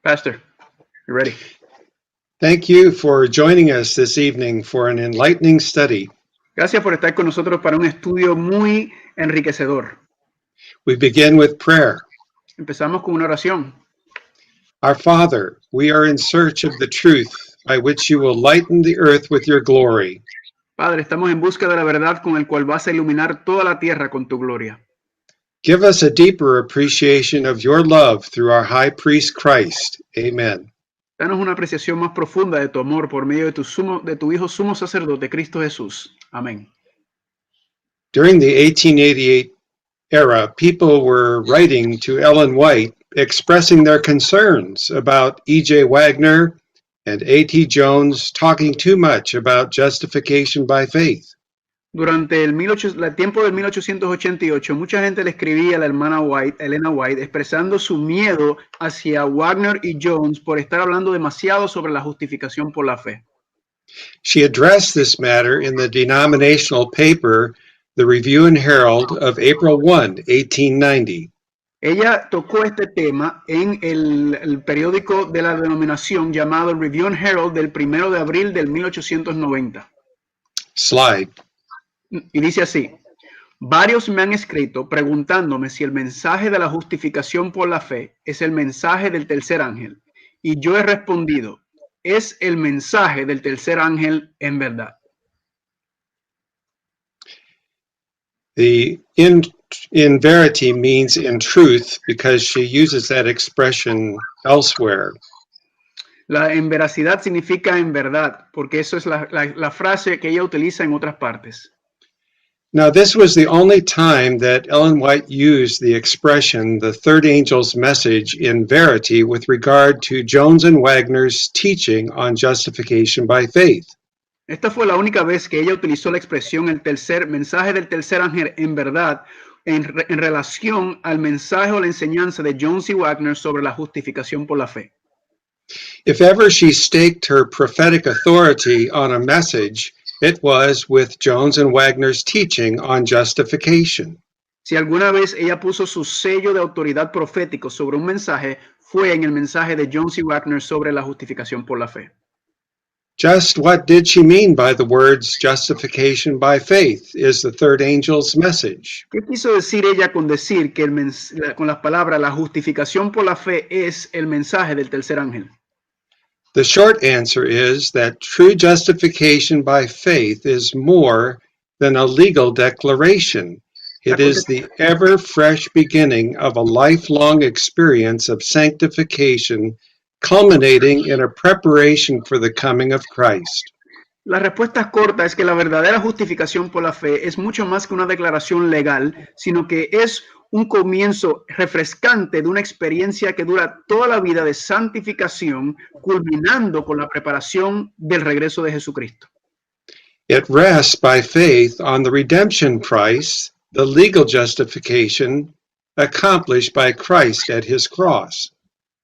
Pastor, you ready? Thank you for joining us this evening for an enlightening study. Gracias por estar con nosotros para un estudio muy enriquecedor. We begin with prayer. Empezamos con una oración. Our Father, we are in search of the truth by which you will lighten the earth with your glory. Padre, estamos en busca de la verdad con el cual vas a iluminar toda la tierra con tu gloria. Give us a deeper appreciation of your love through our high priest Christ. Amen. Danos una apreciación más profunda de tu amor por medio de tu Hijo sumo sacerdote, Cristo Jesús. Amén. During the 1888 era, people were writing to Ellen White expressing their concerns about E.J. Wagner and A.T. Jones talking too much about justification by faith. Durante el tiempo del 1888, mucha gente le escribía a la hermana White, Elena White, expresando su miedo hacia Wagner y Jones por estar hablando demasiado sobre la justificación por la fe. She addressed this matter in the denominational paper, the Review and Herald of April 1, 1890. Ella tocó este tema en el periódico de la denominación llamado Review and Herald del 1 de abril del 1890. Slide. Y dice así: varios me han escrito preguntándome si el mensaje de la justificación por la fe es el mensaje del tercer ángel. Y yo he respondido, es el mensaje del tercer ángel en verdad. The in verity means in truth because she uses that expression elsewhere. La en veracidad significa en verdad, porque eso es la frase que ella utiliza en otras partes. Now, this was the only time that Ellen White used the expression, the third angel's message in verity, with regard to Jones and Wagner's teaching on justification by faith. Esta fue la única vez que ella utilizó la expresión el mensaje del tercer ángel en verdad en relación al mensaje o la enseñanza de Jones y Wagner sobre la justificación por la fe. If ever she staked her prophetic authority on a message, it was with Jones and Wagner's teaching on justification. Si alguna vez ella puso su sello de autoridad profético sobre un mensaje, fue en el mensaje de Jones y Wagner sobre la justificación por la fe. Just what did she mean by the words justification by faith is the third angel's message? ¿Qué quiso decir ella con decir que con las palabras la justificación por la fe es el mensaje del tercer ángel? The short answer is that true justification by faith is more than a legal declaration. It is the ever fresh beginning of a lifelong experience of sanctification, culminating in a preparation for the coming of Christ. La respuesta corta es que la verdadera justificación por la fe es mucho más que una declaración legal, sino que es un comienzo refrescante de una experiencia que dura toda la vida de santificación, culminando con la preparación del regreso de Jesucristo. It rests by faith on the redemption price, the legal justification accomplished by Christ at his cross.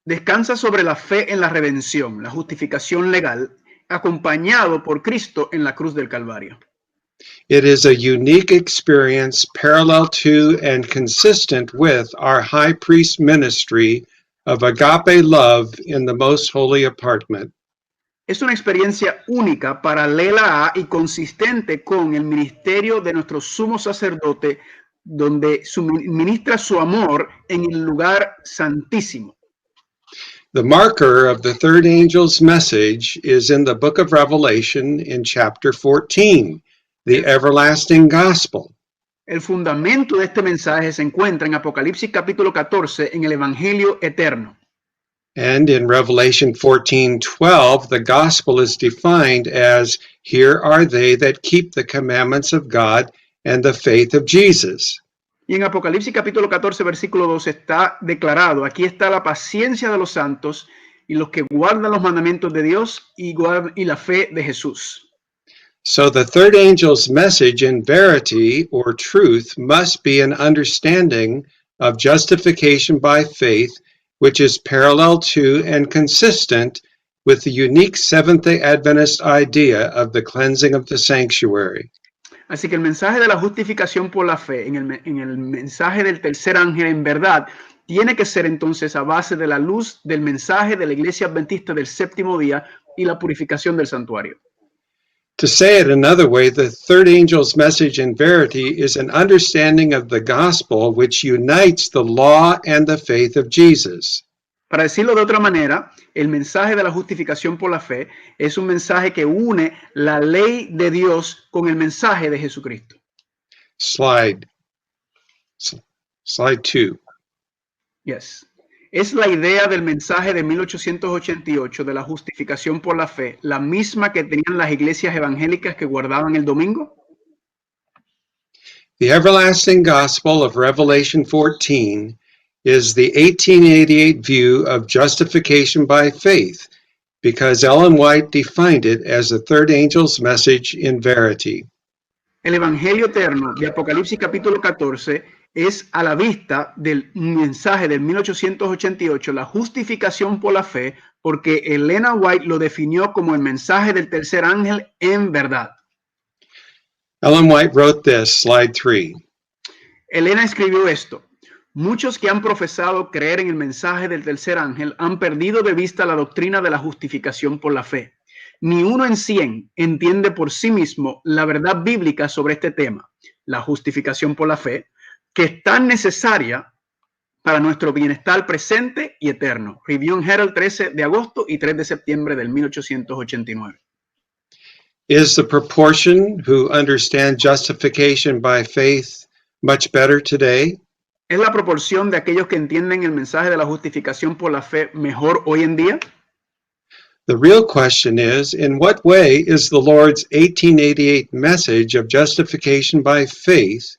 Descansa sobre la fe en la redención, la justificación legal, acompañado por Cristo en la cruz del Calvario. It is a unique experience parallel to and consistent with our high priest ministry of agape love in the most holy apartment. Es una experiencia única, paralela a y consistente con el ministerio de nuestro sumo sacerdote, donde ministra su amor en el lugar santísimo. The marker of the third angel's message is in the book of Revelation in chapter 14. The everlasting gospel. El fundamento de este mensaje se encuentra en Apocalipsis capítulo 14 en el Evangelio eterno. And in Revelation 14:12, the gospel is defined as, here are they that keep the commandments of God and the faith of Jesus. Y en Apocalipsis capítulo 14 versículo 2 está declarado, aquí está la paciencia de los santos y los que guardan los mandamientos de Dios y la fe de Jesús. So the third angel's message in verity or truth must be an understanding of justification by faith, which is parallel to and consistent with the unique Seventh-day Adventist idea of the cleansing of the sanctuary. Así que el mensaje de la justificación por la fe, en el mensaje del tercer ángel en verdad, tiene que ser entonces a base de la luz del mensaje de la Iglesia Adventista del séptimo día y la purificación del santuario. To say it another way, the third angel's message in verity is an understanding of the gospel which unites the law and the faith of Jesus. Para decirlo de otra manera, el mensaje de la justificación por la fe es un mensaje que une la ley de Dios con el mensaje de Jesucristo. Slide 2. Yes. ¿Es la idea del mensaje de 1888 de la justificación por la fe la misma que tenían las iglesias evangélicas que guardaban el domingo? The everlasting gospel of Revelation 14 is the 1888 view of justification by faith, because Ellen White defined it as the third angel's message in verity. El Evangelio eterno de Apocalipsis capítulo 14 es a la vista del mensaje del 1888, la justificación por la fe, porque Elena White lo definió como el mensaje del tercer ángel en verdad. Ellen White wrote this, slide 3. Elena escribió esto: muchos que han profesado creer en el mensaje del tercer ángel han perdido de vista la doctrina de la justificación por la fe. Ni uno en 100 entiende por sí mismo la verdad bíblica sobre este tema, la justificación por la fe, que es tan necesaria para nuestro bienestar presente y eterno. Review Herald, 13 de agosto y 3 de septiembre del 1889. Is the proportion who understand justification by faith much better today? ¿Es la proporción de aquellos que entienden el mensaje de la justificación por la fe mejor hoy en día? The real question is, in what way is the Lord's 1888 message of justification by faith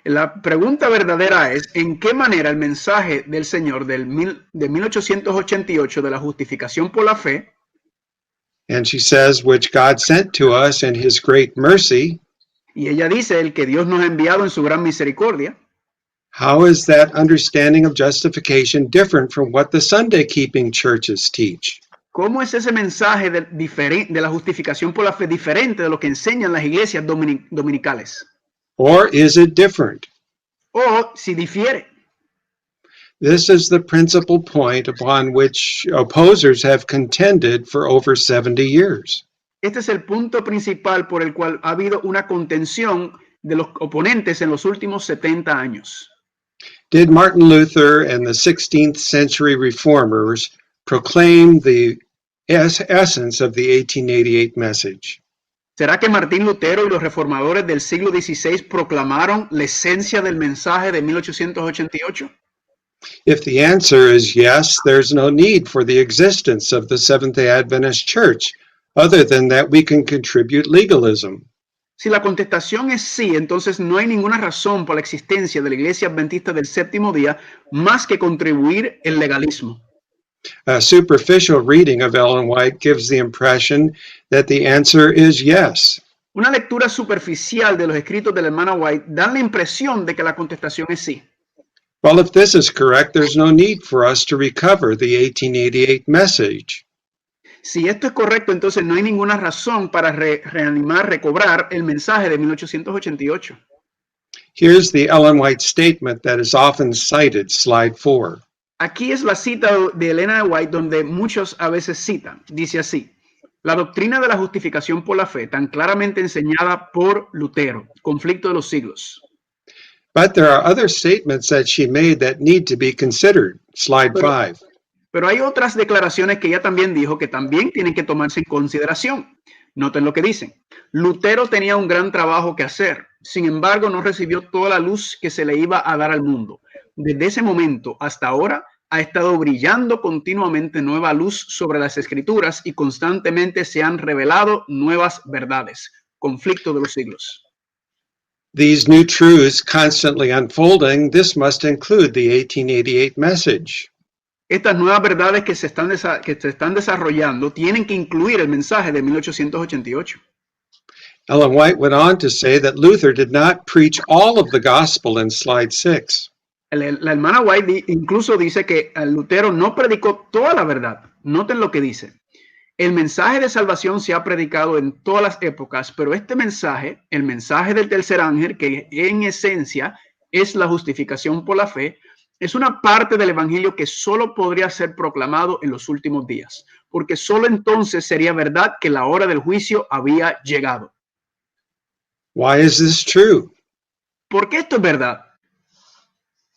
La pregunta verdadera es, ¿en qué manera el mensaje del Señor de 1888 de la justificación por la fe, and she says, which God sent to us in his great mercy, y ella dice, el que Dios nos ha enviado en su gran misericordia, how is that understanding of justification different from what the Sunday-keeping churches teach? ¿cómo es ese mensaje de la justificación por la fe diferente de lo que enseñan las iglesias dominicales? Or is it different? O si difiere. This is the principal point upon which opposers have contended for over 70 years. Este es el punto principal por el cual ha habido una contención de los oponentes en los últimos 70 años. Did Martin Luther and the 16th century reformers proclaim the essence of the 1888 message? ¿Será que Martín Lutero y los reformadores del siglo XVI proclamaron la esencia del mensaje de 1888? If the answer is yes, there's no need for the existence of the Seventh-day Adventist Church, other than that we can contribute legalism. Si la contestación es sí, entonces no hay ninguna razón por la existencia de la Iglesia Adventista del Séptimo Día más que contribuir el legalismo. A superficial reading of Ellen White gives the impression that the answer is yes. Una lectura superficial de los escritos de la hermana White da la impresión de que la contestación es sí. Well, if this is correct, there's no need for us to recover the 1888 message. Si esto es correcto, entonces no hay ninguna razón para recobrar el mensaje de 1888. Here's the Ellen White statement that is often cited, slide 4. Aquí es la cita de Elena White donde muchos a veces citan. Dice así: la doctrina de la justificación por la fe, tan claramente enseñada por Lutero, conflicto de los siglos. But there are other statements that she made that need to be considered, slide 5. Pero hay otras declaraciones que ella también dijo que también tienen que tomarse en consideración. Noten lo que dicen. Lutero tenía un gran trabajo que hacer. Sin embargo, no recibió toda la luz que se le iba a dar al mundo. Desde ese momento hasta ahora ha estado brillando continuamente nueva luz sobre las escrituras y constantemente se han revelado nuevas verdades. Conflicto de los siglos. These new truths constantly unfolding, this must include the 1888 message. Estas nuevas verdades que se están desarrollando tienen que incluir el mensaje de 1888. Ellen White went on to say that Luther did not preach all of the gospel in slide 6. La hermana White incluso dice que Lutero no predicó toda la verdad. Noten lo que dice. El mensaje de salvación se ha predicado en todas las épocas, pero este mensaje, el mensaje del tercer ángel, que en esencia es la justificación por la fe, Es una parte del evangelio que solo podría ser proclamado en los últimos días, porque solo entonces sería verdad que la hora del juicio había llegado. Why is this true? ¿Por qué esto es verdad?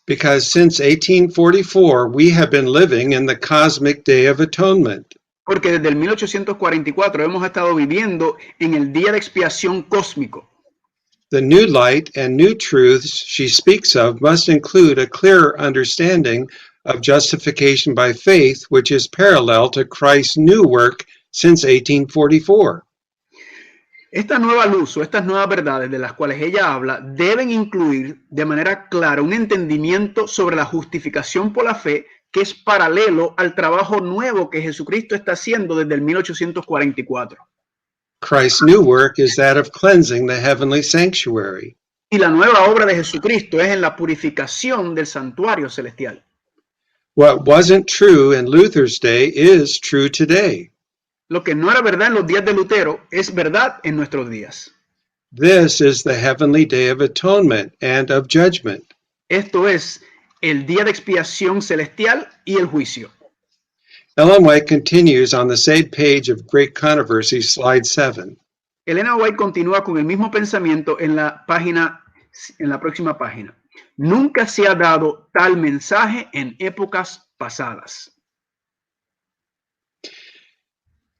Because since 1844, we have been living in the cosmic Day of Atonement. Porque desde el 1844 hemos estado viviendo en el día de expiación cósmico. The new light and new truths she speaks of must include a clearer understanding of justification by faith, which is parallel to Christ's new work since 1844. Esta nueva luz o estas nuevas verdades de las cuales ella habla deben incluir de manera clara un entendimiento sobre la justificación por la fe que es paralelo al trabajo nuevo que Jesucristo está haciendo desde el 1844. Christ's new work is that of cleansing the heavenly sanctuary. Y la nueva obra de Jesucristo es en la purificación del santuario celestial. What wasn't true in Luther's day is true today. Lo que no era verdad en los días de Lutero es verdad en nuestros días. This is the heavenly day of atonement and of judgment. Esto es el día de expiación celestial y el juicio. Ellen White continues on the same page of Great Controversy, slide 7. Elena White continúa con el mismo pensamiento en la próxima página. Nunca se ha dado tal mensaje en épocas pasadas.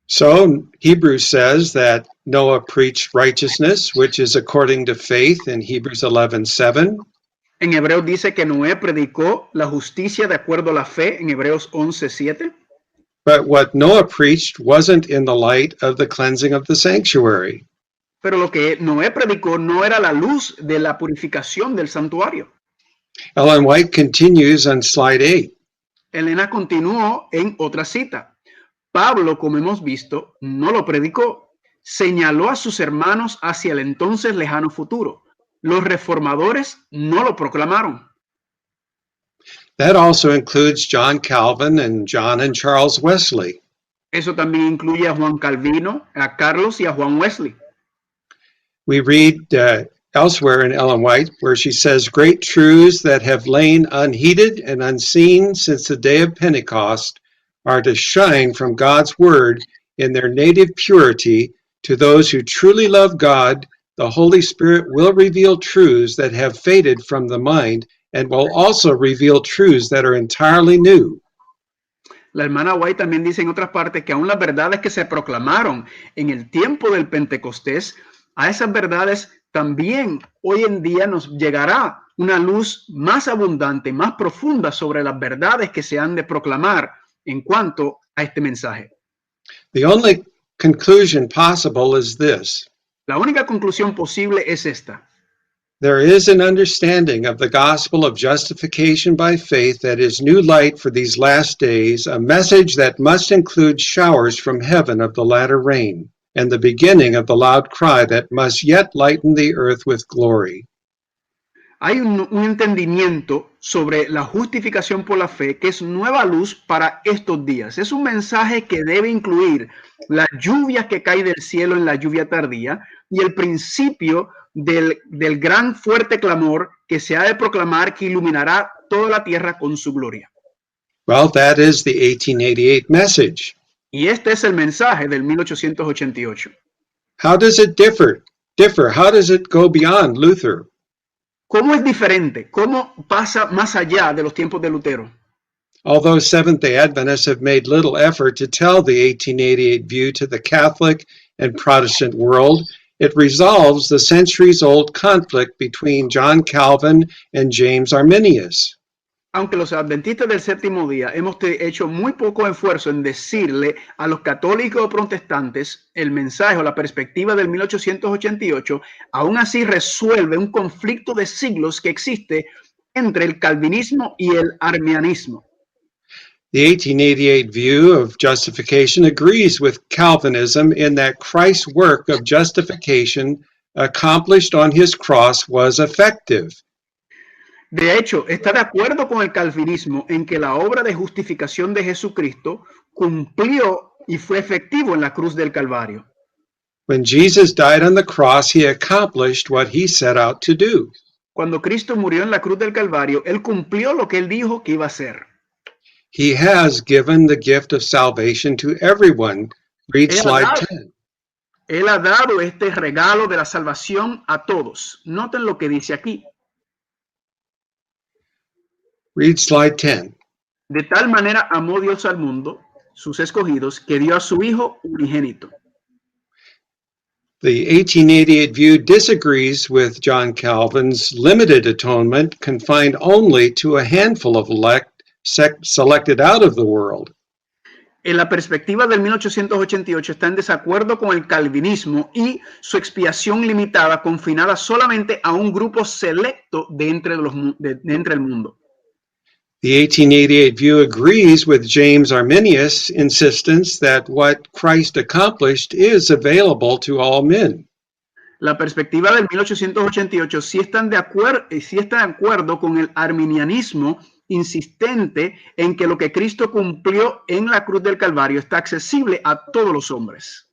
So Hebrews says that Noah preached righteousness, which is according to faith in Hebrews 11:7. En Hebreos dice que Noé predicó la justicia de acuerdo a la fe en Hebreos 11:7. But what Noah preached wasn't in the light of the cleansing of the sanctuary. Pero lo que Noé predicó no era la luz de la purificación del santuario. Ellen White continues on slide 8. Elena continuó en otra cita. Pablo, como hemos visto, no lo predicó. Señaló a sus hermanos hacia el entonces lejano futuro. Los reformadores no lo proclamaron. That also includes John Calvin and John and Charles Wesley. Eso también incluye a Juan Calvino, a Carlos y a Juan Wesley. We read elsewhere in Ellen White where she says, great truths that have lain unheeded and unseen since the day of Pentecost are to shine from God's word in their native purity to those who truly love God. The Holy Spirit will reveal truths that have faded from the mind and will also reveal truths that are entirely new. La hermana White también dice en otras partes que aún las verdades que se proclamaron en el tiempo del Pentecostés, a esas verdades también hoy en día nos llegará una luz más abundante, más profunda sobre las verdades que se han de proclamar en cuanto a este mensaje. The only conclusion possible is this. La única conclusión posible es esta. There is an understanding of the gospel of justification by faith that is new light for these last days, a message that must include showers from heaven of the latter rain, and the beginning of the loud cry that must yet lighten the earth with glory. Hay un entendimiento sobre la justificación por la fe que es nueva luz para estos días. Es un mensaje que debe incluir la lluvia que cae del cielo en la lluvia tardía y el principio del gran fuerte clamor que se ha de proclamar que iluminará toda la tierra con su gloria. Well, that is the 1888 message. Y este es el mensaje del 1888. How does it differ? How does it go beyond Luther? ¿Cómo es diferente? ¿Cómo pasa más allá de los tiempos de Lutero? Although Seventh-day Adventists have made little effort to tell the 1888 view to the Catholic and Protestant world, it resolves the centuries-old conflict between John Calvin and James Arminius. Aunque los adventistas del séptimo día hemos hecho muy poco esfuerzo en decirle a los católicos o protestantes el mensaje o la perspectiva del 1888, aún así resuelve un conflicto de siglos que existe entre el calvinismo y el arminianismo. The 1888 view of justification agrees with Calvinism in that Christ's work of justification accomplished on his cross was effective. De hecho, está de acuerdo con el calvinismo en que la obra de justificación de Jesucristo cumplió y fue efectivo en la cruz del Calvario. When Jesus died on the cross, he accomplished what he set out to do. Cuando Cristo murió en la cruz del Calvario, Él cumplió lo que Él dijo que iba a hacer. He has given the gift of salvation to everyone. Read Él ha slide dado, 10. Él ha dado este regalo de la salvación a todos. Noten lo que dice aquí. Read slide 10. De tal manera amó Dios al mundo, sus escogidos, que dio a su Hijo unigénito. The 1888 view disagrees with John Calvin's limited atonement confined only to a handful of elect selected out of the world. En la perspectiva del 1888 está en desacuerdo con el calvinismo y su expiación limitada, confinada solamente a un grupo selecto de entre el mundo. The 1888 view agrees with James Arminius' insistence that what Christ accomplished is available to all men. La perspectiva del 1888 sí está de acuerdo con el arminianismo insistente en que lo que Cristo cumplió en la cruz del Calvario está accesible a todos los hombres.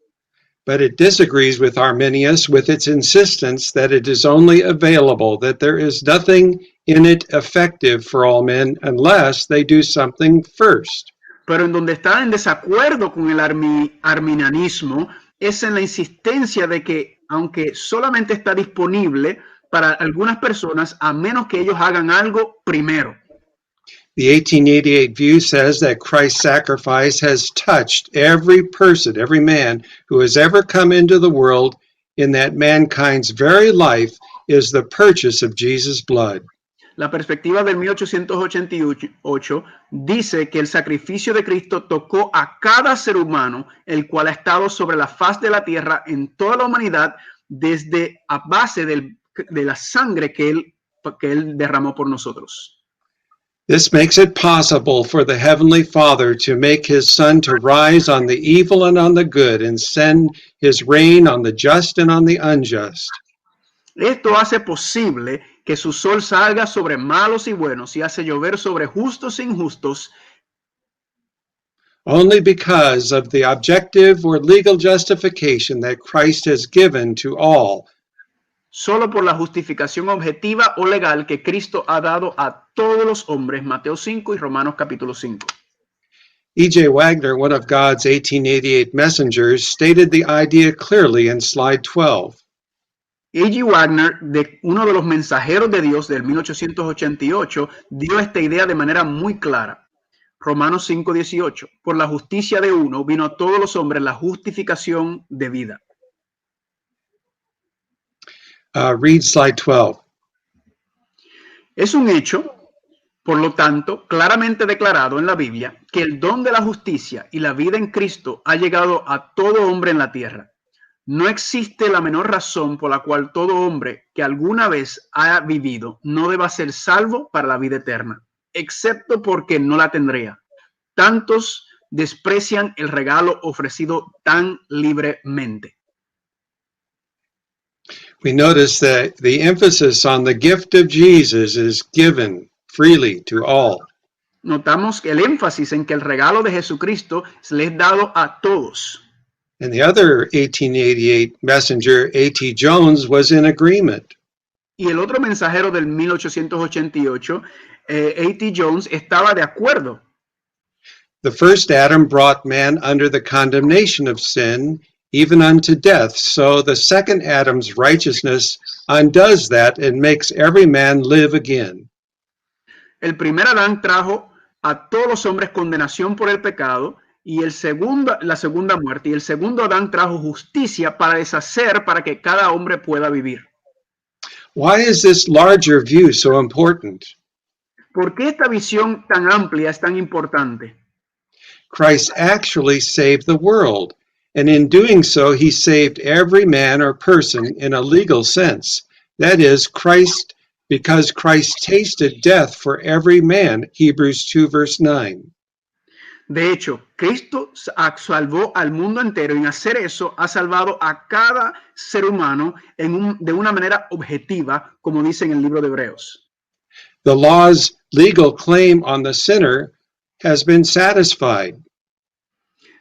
But it disagrees with Arminius with its insistence that it is only available, that there is nothing in it effective for all men unless they do something first. Pero en donde está en desacuerdo con el arminianismo es en la insistencia de que, aunque solamente está disponible para algunas personas, a menos que ellos hagan algo primero. The 1888 view says that Christ's sacrifice has touched every person, every man who has ever come into the world, in that mankind's very life is the purchase of Jesus' blood. La perspectiva del 1888 dice que el sacrificio de Cristo tocó a cada ser humano, el cual ha estado sobre la faz de la tierra en toda la humanidad desde a base de la sangre que él derramó por nosotros. This makes it possible for the Heavenly Father to make his sun to rise on the evil and on the good and send his rain on the just and on the unjust. Esto hace posible que su sol salga sobre malos y buenos y hace llover sobre justos e injustos. Only because of the objective or legal justification that Christ has given to all. Solo por la justificación objetiva o legal que Cristo ha dado a todos los hombres. Mateo 5 y Romanos capítulo 5. E.J. Wagner, one of God's 1888 messengers, stated the idea clearly in slide 12. E.J. Wagner, uno de los mensajeros de Dios del 1888, dio esta idea de manera muy clara. Romanos 5:18. Por la justicia de uno vino a todos los hombres la justificación de vida. Read slide 12. Es un hecho, por lo tanto, claramente declarado en la Biblia, que el don de la justicia y la vida en Cristo ha llegado a todo hombre en la tierra. No existe la menor razón por la cual todo hombre que alguna vez haya vivido no deba ser salvo para la vida eterna, excepto porque no la tendría. Tantos desprecian el regalo ofrecido tan libremente. We notice that the emphasis on the gift of Jesus is given freely to all. Notamos que el énfasis en que el regalo de Jesucristo se le es dado a todos. And the other 1888 messenger, A.T. Jones, was in agreement. Y el otro mensajero del 1888, A.T. Jones, estaba de acuerdo. The first Adam brought man under the condemnation of sin, even unto death. So the second Adam's righteousness undoes that and makes every man live again. El primer Adán trajo a todos los hombres condenación por el pecado y la segunda muerte. Y el segundo Adán trajo justicia para deshacer, para que cada hombre pueda vivir. Why is this larger view so important? ¿Por qué esta visión tan amplia es tan importante? Christ actually saved the world, and in doing so, he saved every man or person in a legal sense. That is, because Christ tasted death for every man, Hebrews 2, verse 9. De hecho, Cristo salvó al mundo entero y en hacer eso ha salvado a cada ser humano de una manera objetiva, como dice en el libro de Hebreos. The law's legal claim on the sinner has been satisfied.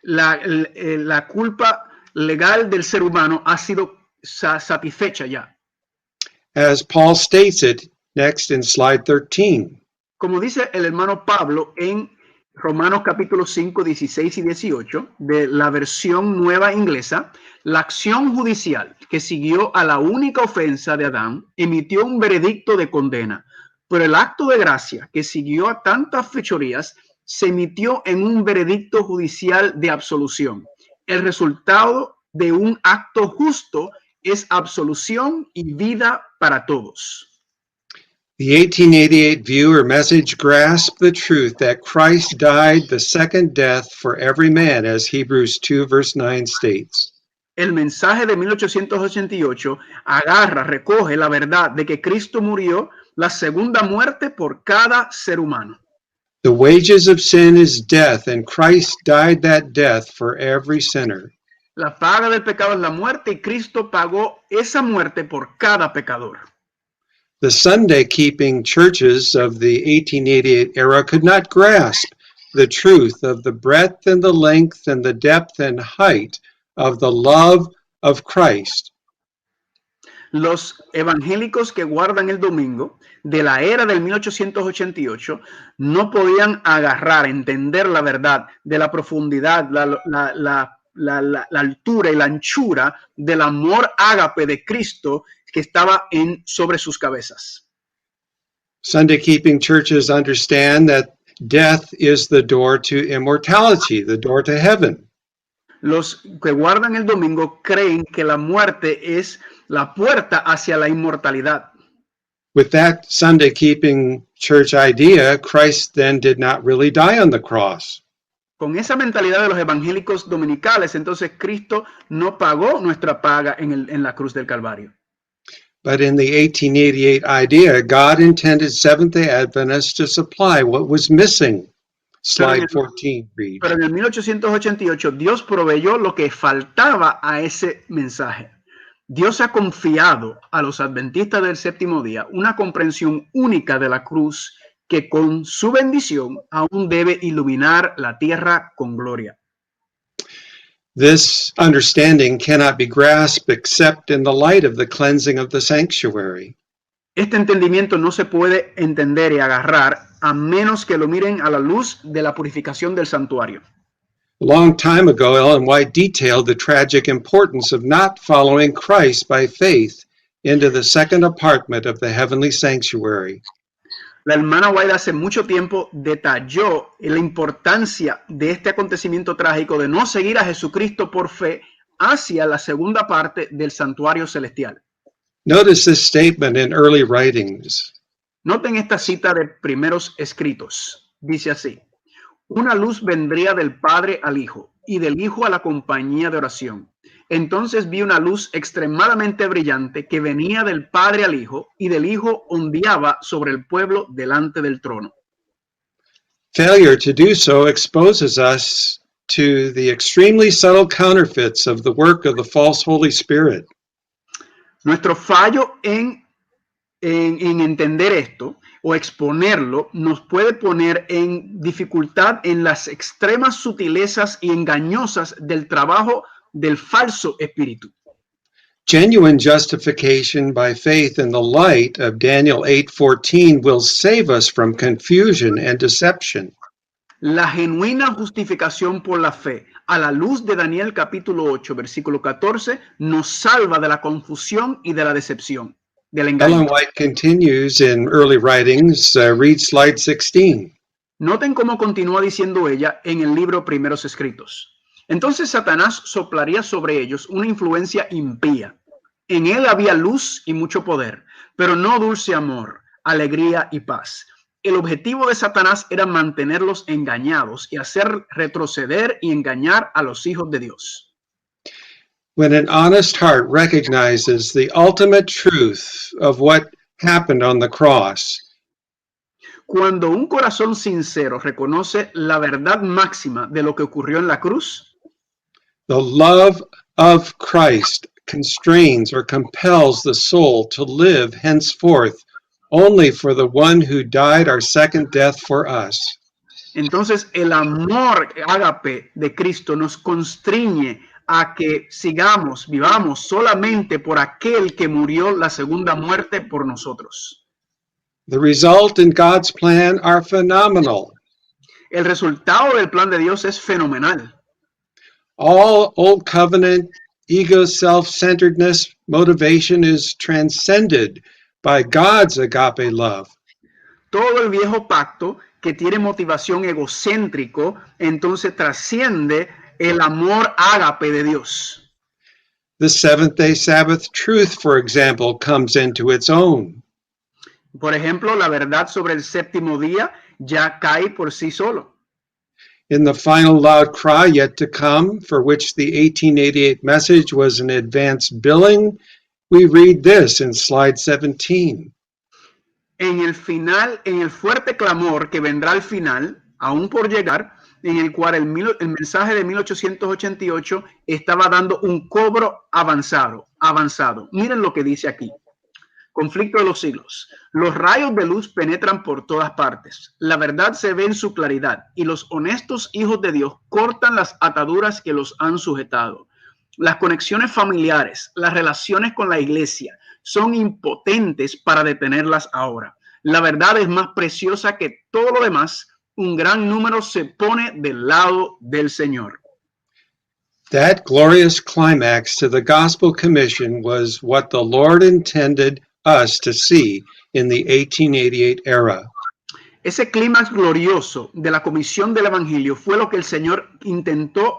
La culpa legal del ser humano ha sido satisfecha ya. as Paul states it next in slide 13. Como dice el hermano Pablo en Romanos capítulo 5, 16 y 18 de la versión nueva inglesa, la acción judicial que siguió a la única ofensa de Adán emitió un veredicto de condena, pero el acto de gracia que siguió a tantas fechorías se emitió en un veredicto judicial de absolución. El resultado de un acto justo es absolución y vida para todos. The 1888 view or message grasped the truth that Christ died the second death for every man, as Hebrews 2 verse 9 states. El mensaje de 1888 recoge la verdad de que Cristo murió la segunda muerte por cada ser humano. The wages of sin is death, and Christ died that death for every sinner. La paga del pecado es la muerte y Cristo pagó esa muerte por cada pecador. The Sunday-keeping churches of the 1888 era could not grasp the truth of the breadth and the length and the depth and height of the love of Christ. Los evangélicos que guardan el domingo de la era del 1888 no podían entender la verdad de la profundidad, la altura y la anchura del amor ágape de Cristo que estaba sobre sus cabezas. Sunday-keeping churches understand that death is the door to immortality, the door to heaven. Los que guardan el domingo creen que la muerte es la puerta hacia la inmortalidad. With that Sunday-keeping church idea, Christ then did not really die on the cross. Con esa mentalidad de los evangélicos dominicales, entonces Cristo no pagó nuestra paga en la cruz del Calvario. But in the 1888 idea, God intended Seventh-day Adventists to supply what was missing. Slide 14 reads. Pero en el 1888 Dios proveyó lo que faltaba a ese mensaje. Dios ha confiado a los adventistas del séptimo día una comprensión única de la cruz que con su bendición aún debe iluminar la tierra con gloria. This understanding cannot be grasped except in the light of the cleansing of the sanctuary. Este entendimiento no se puede entender y agarrar a menos que lo miren a la luz de la purificación del santuario. A long time ago, Ellen White detailed the tragic importance of not following Christ by faith into the second apartment of the heavenly sanctuary. La hermana White hace mucho tiempo detalló la importancia de este acontecimiento trágico de no seguir a Jesucristo por fe hacia la segunda parte del santuario celestial. Notice this statement in early writings. Noten esta cita de primeros escritos. Dice así: una luz vendría del Padre al Hijo y del Hijo a la compañía de oración. Entonces vi una luz extremadamente brillante que venía del Padre al Hijo y del Hijo ondeaba sobre el pueblo delante del trono. Failure to do so exposes us to the extremely subtle counterfeits of the work of the false Holy Spirit. Nuestro fallo en entender esto o exponerlo nos puede poner en dificultad en las extremas sutilezas y engañosas del trabajo del falso espíritu. Genuine justification by faith in the light of Daniel 8:14 will save us from confusion and deception. La genuina justificación por la fe a la luz de Daniel capítulo 8 versículo 14 nos salva de la confusión y de la decepción, del engaño. Ellen White continues in early writings, read slide 16. Noten cómo continúa diciendo ella en el libro Primeros Escritos. Entonces Satanás soplaría sobre ellos una influencia impía. En él había luz y mucho poder, pero no dulce amor, alegría y paz. El objetivo de Satanás era mantenerlos engañados y hacer retroceder y engañar a los hijos de Dios. When an honest heart recognizes the ultimate truth of what happened on the cross, cuando un corazón sincero reconoce la verdad máxima de lo que ocurrió en la cruz, the love of Christ constrains or compels the soul to live henceforth only for the one who died our second death for us. Entonces el amor ágape de Cristo nos constriñe a que vivamos solamente por aquel que murió la segunda muerte por nosotros. The result in God's plan are phenomenal. El resultado del plan de Dios es fenomenal. All Old Covenant ego self-centeredness motivation is transcended by God's agape love. Todo el viejo pacto que tiene motivación egocéntrico, entonces trasciende el amor ágape de Dios. The seventh-day Sabbath truth, for example, comes into its own. Por ejemplo, la verdad sobre el séptimo día ya cae por sí solo. In the final loud cry yet to come, for which the 1888 message was an advance billing, we read this in slide 17. En el fuerte clamor que vendrá al final, aún por llegar, en el cual el mensaje de 1888 estaba dando un cobro avanzado. Miren lo que dice aquí. Conflicto de los siglos. Los rayos de luz penetran por todas partes. La verdad se ve en su claridad y los honestos hijos de Dios cortan las ataduras que los han sujetado. Las conexiones familiares, las relaciones con la iglesia son impotentes para detenerlas ahora. La verdad es más preciosa que todo lo demás. Un gran número se pone del lado del Señor. That glorious climax to the gospel commission was what the Lord intended us to see in the 1888 era. Ese clímax glorioso de la comisión del evangelio fue lo que el Señor intentó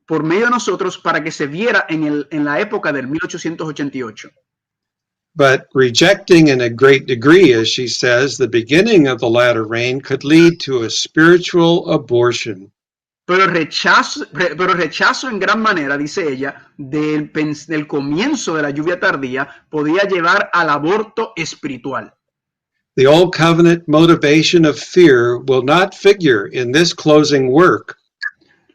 por medio de nosotros para que se viera en la época del 1888. But rejecting in a great degree, as she says, the beginning of the latter rain could lead to a spiritual abortion. Pero rechazo en gran manera, dice ella, del comienzo de la lluvia tardía podía llevar al aborto espiritual. The old covenant motivation of fear will not figure in this closing work.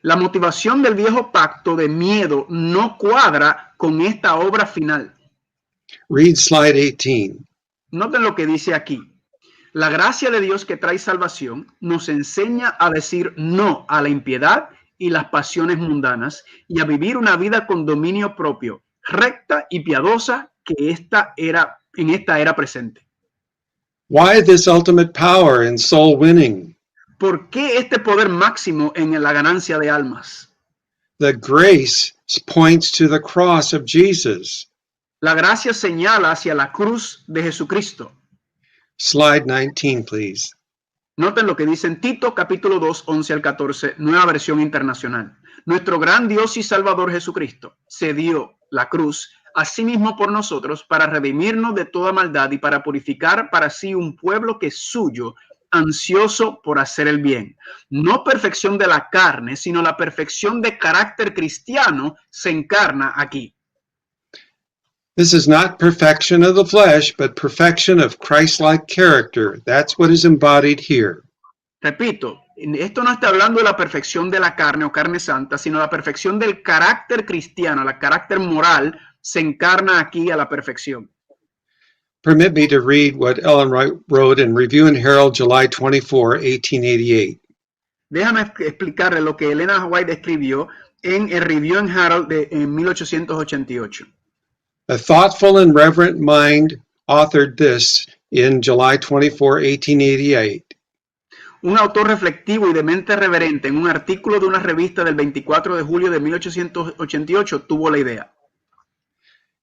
La motivación del viejo pacto de miedo no cuadra con esta obra final. Read slide 18. Noten lo que dice aquí. La gracia de Dios que trae salvación nos enseña a decir no a la impiedad y las pasiones mundanas y a vivir una vida con dominio propio, recta y piadosa en esta era presente. Why this ultimate power in soul winning? ¿Por qué este poder máximo en la ganancia de almas? The grace points to the cross of Jesus. La gracia señala hacia la cruz de Jesucristo. Slide 19, please. Noten lo que dice en Tito, capítulo 2, 11 al 14, nueva versión internacional. Nuestro gran Dios y Salvador Jesucristo se dio la cruz a sí mismo por nosotros para redimirnos de toda maldad y para purificar para sí un pueblo que es suyo, ansioso por hacer el bien. No perfección de la carne, sino la perfección de carácter cristiano se encarna aquí. This is not perfection of the flesh, but perfection of Christ-like character. That's what is embodied here. Repito, esto no está hablando de la perfección de la carne o carne santa, sino la perfección del carácter cristiano, el carácter moral se encarna aquí a la perfección. Permit me to read what Ellen White wrote in Review and Herald, July 24, 1888. Déjame explicarle lo que Elena White escribió en el Review and Herald en 1888. A thoughtful and reverent mind authored this in July 24, 1888. Un autor reflectivo y de mente reverente en un artículo de una revista del 24 de julio de 1888 tuvo la idea.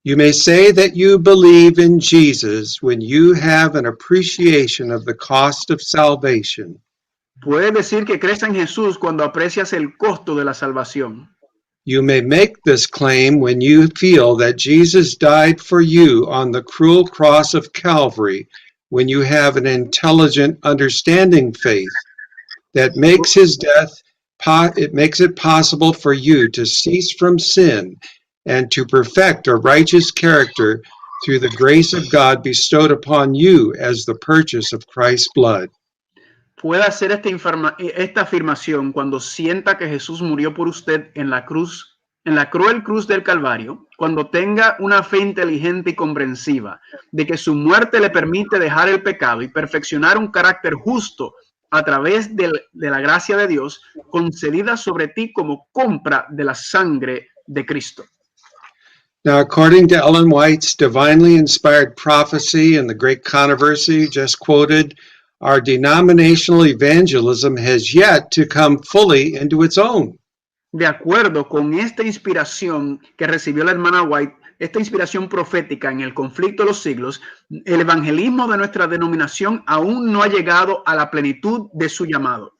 You may say that you believe in Jesus when you have an appreciation of the cost of salvation. Puedes decir que crees en Jesús cuando aprecias el costo de la salvación. You may make this claim when you feel that Jesus died for you on the cruel cross of Calvary, when you have an intelligent, understanding faith that makes his death, it makes it possible for you to cease from sin and to perfect a righteous character through the grace of God bestowed upon you as the purchase of Christ's blood. Puede hacer esta afirmación cuando sienta que Jesús murió por usted en la cruz, en la cruel cruz del Calvario, cuando tenga una fe inteligente y comprensiva de que su muerte le permite dejar el pecado y perfeccionar un carácter justo a través de la gracia de Dios concedida sobre ti como compra de la sangre de Cristo. Now, according to Ellen White's divinely inspired prophecy and the great controversy just quoted, our denominational evangelism has yet to come fully into its own. De acuerdo con esta inspiración que recibió la hermana White, esta inspiración profética en el conflicto de los siglos, el evangelismo de nuestra denominación aún no ha llegado a la plenitud de su llamado.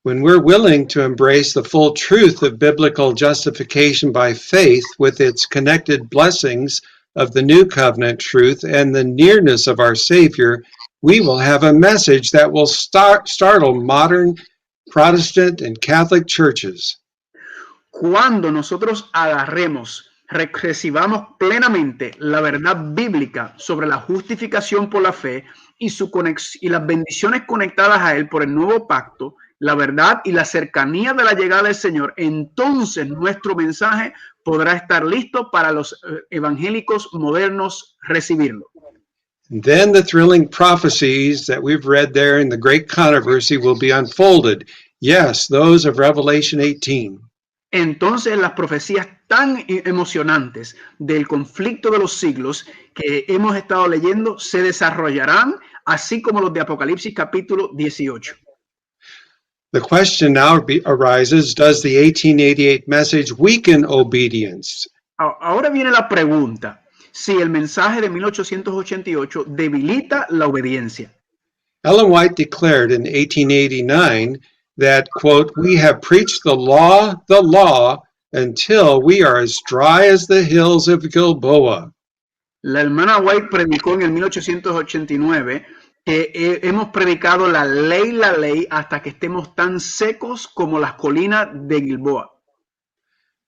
When we're willing to embrace the full truth of biblical justification by faith with its connected blessings of the new covenant truth and the nearness of our Savior, we will have a message that will startle modern Protestant and Catholic churches. Cuando nosotros recibamos plenamente la verdad bíblica sobre la justificación por la fe y las bendiciones conectadas a él por el nuevo pacto, la verdad y la cercanía de la llegada del Señor, entonces nuestro mensaje podrá estar listo para los evangélicos modernos recibirlo. Then the thrilling prophecies that we've read there in the great controversy will be unfolded. Yes, those of Revelation 18. Entonces las profecías tan emocionantes del conflicto de los siglos que hemos estado leyendo se desarrollarán, así como los de Apocalipsis capítulo 18. The question now arises, does the 1888 message weaken obedience? Ahora viene la pregunta, si el mensaje de 1888 debilita la obediencia. Ellen White declared in 1889 that, quote, we have preached the law, until we are as dry as the hills of Gilboa. La hermana White predicó en el 1889 que hemos predicado la ley hasta que estemos tan secos como las colinas de Gilboa.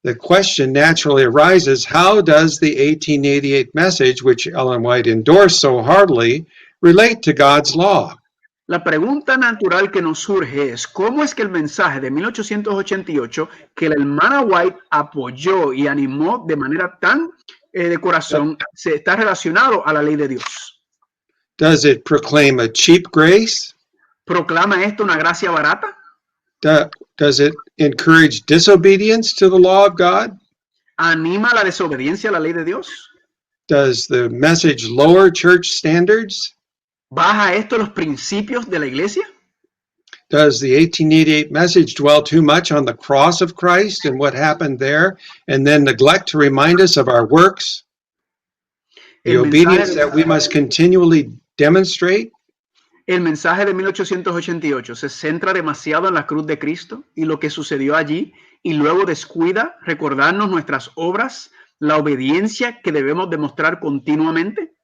The question naturally arises, how does the 1888 message, which Ellen White endorsed so heartily, relate to God's law? La pregunta natural que nos surge es, ¿cómo es que el mensaje de 1888 que la hermana White apoyó y animó de manera tan de corazón se está relacionado a la ley de Dios? Does it proclaim a cheap grace? ¿Proclama esto una gracia barata? Does it encourage disobedience to the law of God? ¿Anima la desobediencia a la ley de Dios? Does the message lower church standards? ¿Baja esto los principios de la iglesia? Does the 1888 message dwell too much on the cross of Christ and what happened there, and then neglect to remind us of our works? The obedience that we must continually demonstrate? El mensaje de 1888 se centra demasiado en la cruz de Cristo y lo que sucedió allí, y luego descuida recordarnos nuestras obras, la obediencia que debemos demostrar continuamente.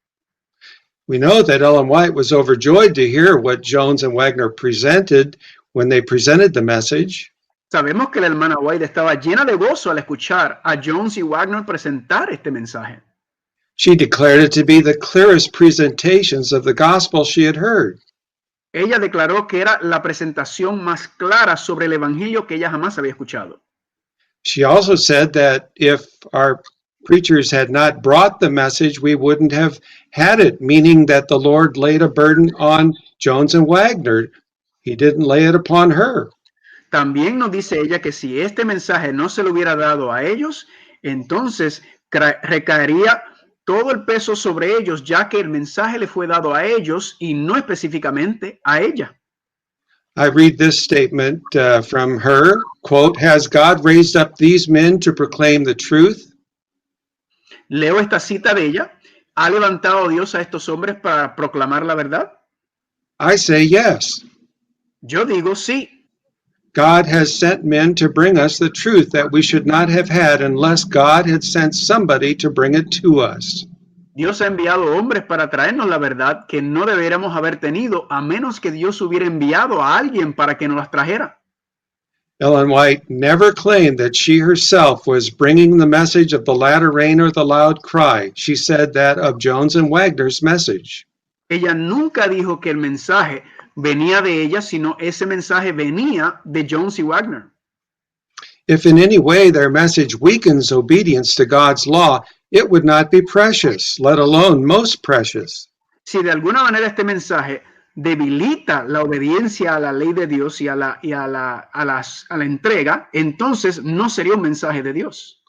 We know that Ellen White was overjoyed to hear what Jones and Wagner presented when they presented the message. Sabemos que la hermana White estaba llena de gozo al escuchar a Jones y Wagner presentar este mensaje. She declared it to be the clearest presentations of the gospel she had heard. Ella declaró que era la presentación más clara sobre el evangelio que ella jamás había escuchado. She also said that if our preachers had not brought the message, we wouldn't have had it, meaning that the Lord laid a burden on Jones and Wagner. He didn't lay it upon her. También nos dice ella que si este mensaje no se lo hubiera dado a ellos, entonces recaería todo el peso sobre ellos, ya que el mensaje le fue dado a ellos y no específicamente a ella. I read this statement from her, quote, has God raised up these men to proclaim the truth? Leo esta cita de ella. ¿Ha levantado Dios a estos hombres para proclamar la verdad? I say yes. Yo digo sí. God has sent men to bring us the truth that we should not have had unless God had sent somebody to bring it to us. Dios ha enviado hombres para traernos la verdad que no deberíamos haber tenido a menos que Dios hubiera enviado a alguien para que nos las trajera. Ellen White never claimed that she herself was bringing the message of the latter rain or the loud cry. She said that of Jones and Wagner's message. Ella nunca dijo que el mensaje venía de ella, sino ese mensaje venía de Jones y Wagner. If in any way their message weakens obedience to God's law, it would not be precious, let alone most precious. Si de alguna manera este mensaje debilita la obediencia a la ley de Dios y a la entrega, entonces no sería un mensaje de Dios.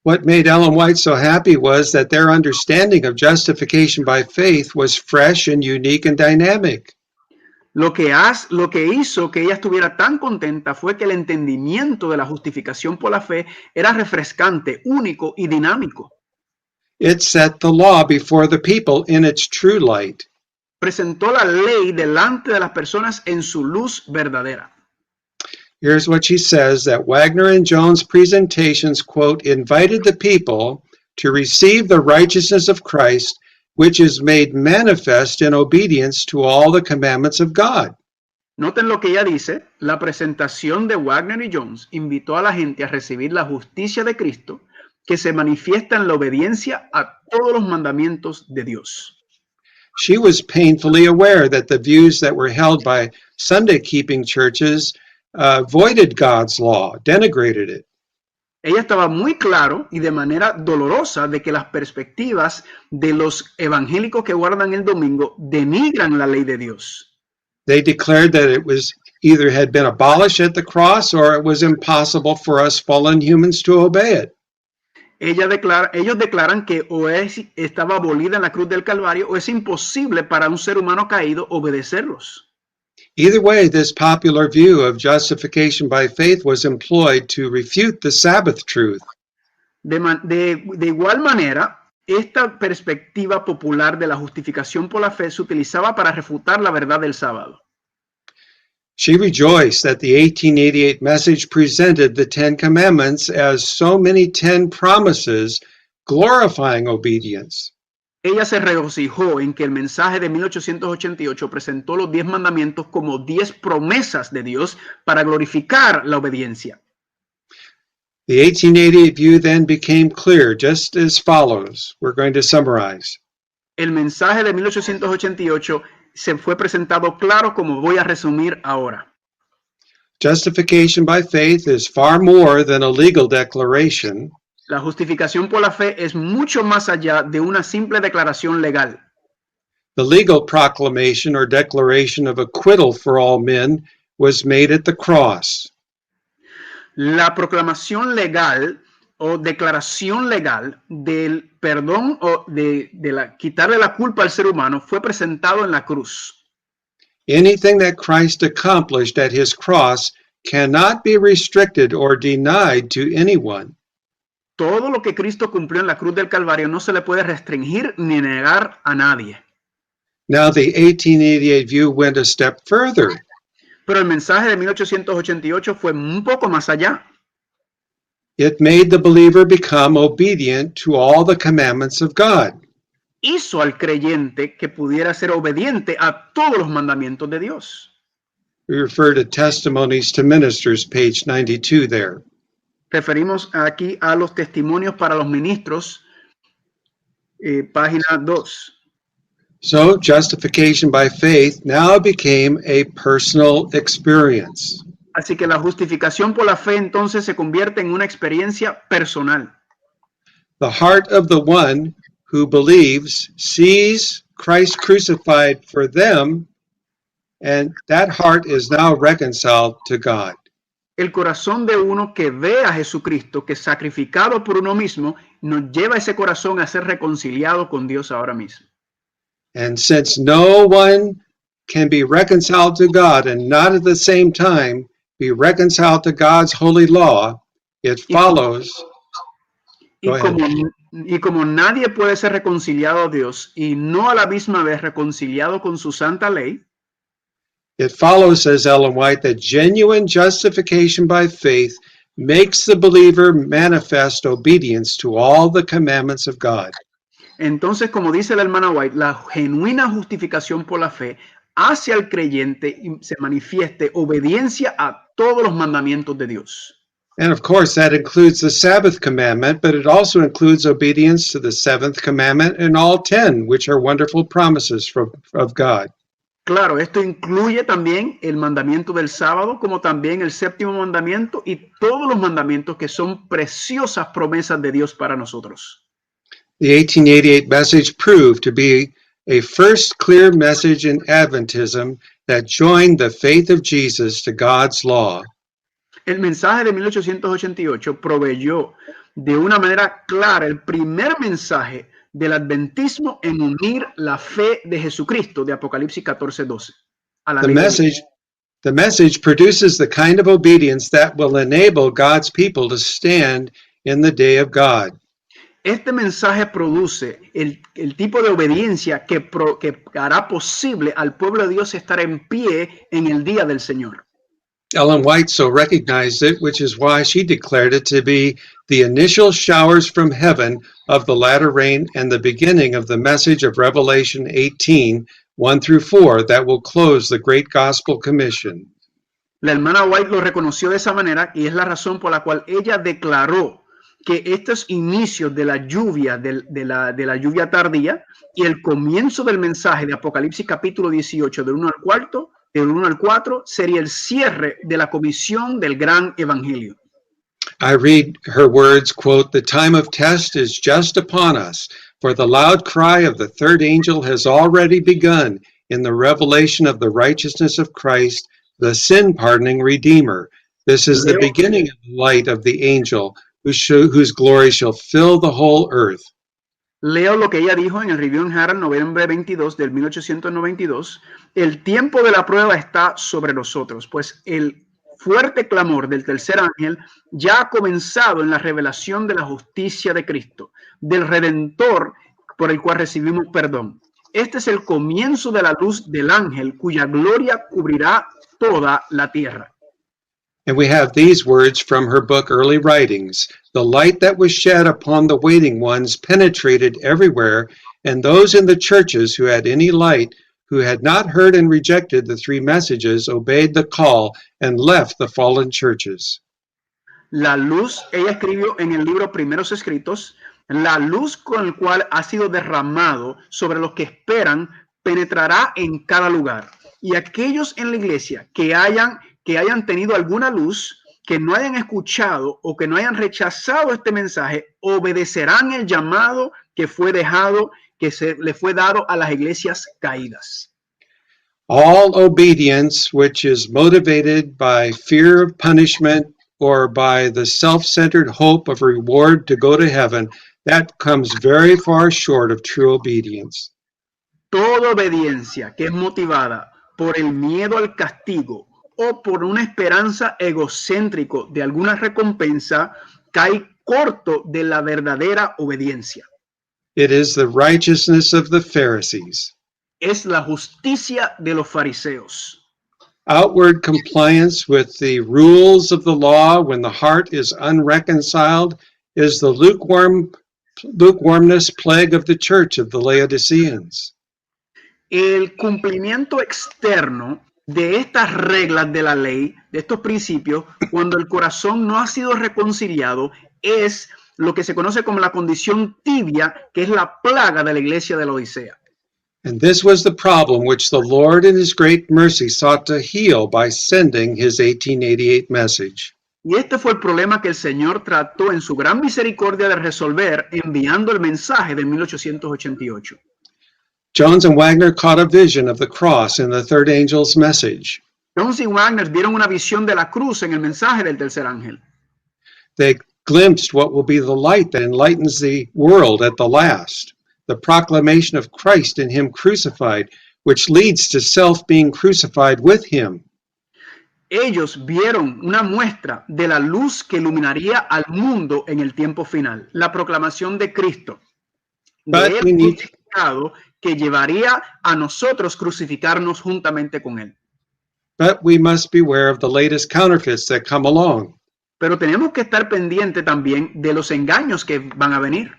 What made Ellen White so happy was that their understanding of justification by faith was fresh and unique and dynamic. Lo que hizo que ella estuviera tan contenta fue que el entendimiento de la justificación por la fe era refrescante, único y dinámico. It set the law before the people in its true light. Presentó la ley delante de las personas en su luz verdadera. Here's what she says, that Wagner and Jones' presentations, quote, invited the people to receive the righteousness of Christ, which is made manifest in obedience to all the commandments of God. Noten lo que ella dice, la presentación de Wagner y Jones invitó a la gente a recibir la justicia de Cristo, que se manifiesta en la obediencia a todos los mandamientos de Dios. She was painfully aware that the views that were held by Sunday-keeping churches voided God's law, denigrated it. Ella estaba muy claro y de manera dolorosa de que las perspectivas de los evangélicos que guardan el domingo denigran la ley de Dios. They declared that it was either had been abolished at the cross or it was impossible for us fallen humans to obey it. Ellos declaran que estaba abolida en la cruz del Calvario o es imposible para un ser humano caído obedecerlos. Either way, this popular view of justification by faith was employed to refute the Sabbath truth. De igual manera, esta perspectiva popular de la justificación por la fe se utilizaba para refutar la verdad del sábado. She rejoiced that the 1888 message presented the Ten Commandments as so many 10 promises, glorifying obedience. Ella se regocijó en que el mensaje de 1888 presentó los 10 mandamientos como 10 promesas de Dios para glorificar la obediencia. The 1888 view then became clear, just as follows. We're going to summarize. El mensaje de 1888 se fue presentado claro como voy a resumir ahora. Justification by faith is far more than a legal declaration. La justificación por la fe es mucho más allá de una simple declaración legal. The legal proclamation or declaration of acquittal for all men was made at the cross. La proclamación legal o declaración legal del perdón o de quitarle la culpa al ser humano fue presentado en la cruz. Anything that Christ accomplished at his cross cannot be restricted or denied to anyone. Todo lo que Cristo cumplió en la cruz del Calvario no se le puede restringir ni negar a nadie. Now the 1888 view went a step further. Pero el mensaje de 1888 fue un poco más allá. It made the believer become obedient to all the commandments of God. Hizo al creyente que pudiera ser obediente a todos los mandamientos de Dios. We refer to Testimonies to Ministers, page 92 there. Referimos aquí a los testimonios para los ministros, página 2. So justification by faith now became a personal experience. Así que la justificación por la fe entonces se convierte en una experiencia personal. The heart of the one who believes sees Christ crucified for them, and that heart is now reconciled to God. El corazón de uno que ve a Jesucristo, que es sacrificado por uno mismo, nos lleva ese corazón a ser reconciliado con Dios ahora mismo. And since no one can be reconciled to God and not at the same time be reconciled to God's holy law, it follows. Y como nadie puede ser reconciliado a Dios y no a la misma vez reconciliado con su santa ley, it follows, says Ellen White, that genuine justification by faith makes the believer manifest obedience to all the commandments of God. Entonces, como dice la hermana White, la genuina justificación por la fe hace al creyente y se manifieste obediencia a todos los mandamientos de Dios. And of course, that includes the Sabbath commandment, but it also includes obedience to the seventh commandment and all 10, which are wonderful promises of God. Claro, esto incluye también el mandamiento del sábado, como también el séptimo mandamiento y todos los mandamientos que son preciosas promesas de Dios para nosotros. The 1888 message proved to be a first clear message in Adventism that joined the faith of Jesus to God's law. El mensaje de 1888 proveyó de una manera clara el primer mensaje del adventismo en unir la fe de Jesucristo de Apocalipsis 14:12 a la The ley de Dios. message produces the kind of obedience that will enable God's people to stand in the day of God. Este mensaje produce el tipo de obediencia que hará posible al pueblo de Dios estar en pie en el día del Señor. Ellen White so recognized it, which is why she declared it to be the initial showers from heaven of the latter rain and the beginning of the message of Revelation 18, 1 through 4, that will close the great gospel commission. La hermana White lo reconoció de esa manera y es la razón por la cual ella declaró que estos inicios de la lluvia, de la lluvia tardía y el comienzo del mensaje de Apocalipsis capítulo 18 del 1 al 4 sería el cierre de la comisión del gran evangelio. I read her words, quote, "The time of test is just upon us, for the loud cry of the third angel has already begun in the revelation of the righteousness of Christ, the sin-pardoning Redeemer. This is the beginning of the light of the angel, whose glory shall fill the whole earth." Leo lo que ella dijo en el Review and Herald, noviembre 22 del 1892. El tiempo de la prueba está sobre nosotros, pues el fuerte clamor del tercer ángel ya ha comenzado en la revelación de la justicia de Cristo, del Redentor por el cual recibimos perdón. Este es el comienzo de la luz del ángel, cuya gloria cubrirá toda la tierra. And we have these words from her book, Early Writings. "The light that was shed upon the waiting ones penetrated everywhere, and those in the churches who had any light, who had not heard and rejected the three messages, obeyed the call and left the fallen churches." La luz, ella escribió en el libro Primeros Escritos, la luz con el cual ha sido derramado sobre los que esperan penetrará en cada lugar. Y aquellos en la iglesia que hayan tenido alguna luz, que no hayan escuchado o que no hayan rechazado este mensaje, obedecerán el llamado que fue dejado, que le fue dado a las iglesias caídas. All obedience which is motivated by fear of punishment or by the self-centered hope of reward to go to heaven, that comes very far short of true obedience. Toda obediencia que es motivada por el miedo al castigo o por una esperanza egocéntrico de alguna recompensa cae corto de la verdadera obediencia. It is the righteousness of the Pharisees. Es la justicia de los fariseos. Outward compliance with the rules of the law when the heart is unreconciled is the lukewarmness plague of the church of the Laodiceans. El cumplimiento externo de estas reglas de la ley, de estos principios, cuando el corazón no ha sido reconciliado, es lo que se conoce como la condición tibia, que es la plaga de la iglesia de la Odisea. And this was the problem which the Lord in his great mercy sought to heal by sending his 1888 message. Y este fue el problema que el Señor trató en su gran misericordia de resolver enviando el mensaje de 1888. Jones and Wagner caught a vision of the cross in the third angel's message. Jones y Wagner vieron una visión de la cruz en el mensaje del tercer ángel. They glimpsed what will be the light that enlightens the world at the last, the proclamation of Christ and him crucified, which leads to self being crucified with him. Ellos vieron una muestra de la luz que iluminaría al mundo en el tiempo final, la proclamación de Cristo, de él crucificado, que llevaría a nosotros crucificarnos juntamente con él. But we must beware of the latest counterfeits that come along. Pero tenemos que estar pendiente también de los engaños que van a venir.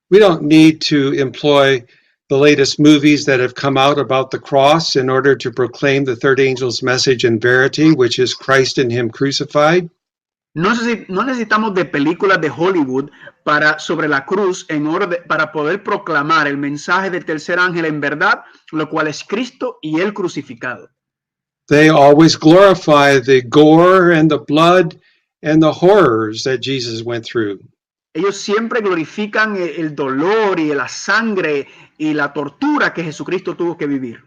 We don't need to employ the latest movies that have come out about the cross in order to proclaim the third angel's message in verity, which is Christ and him crucified. No necesitamos de películas de Hollywood sobre la cruz para poder proclamar el mensaje del tercer ángel en verdad, lo cual es Cristo y él crucificado. They always glorify the gore and the blood and the horrors that Jesus went through. Ellos siempre glorifican el dolor y la sangre y la tortura que Jesucristo tuvo que vivir.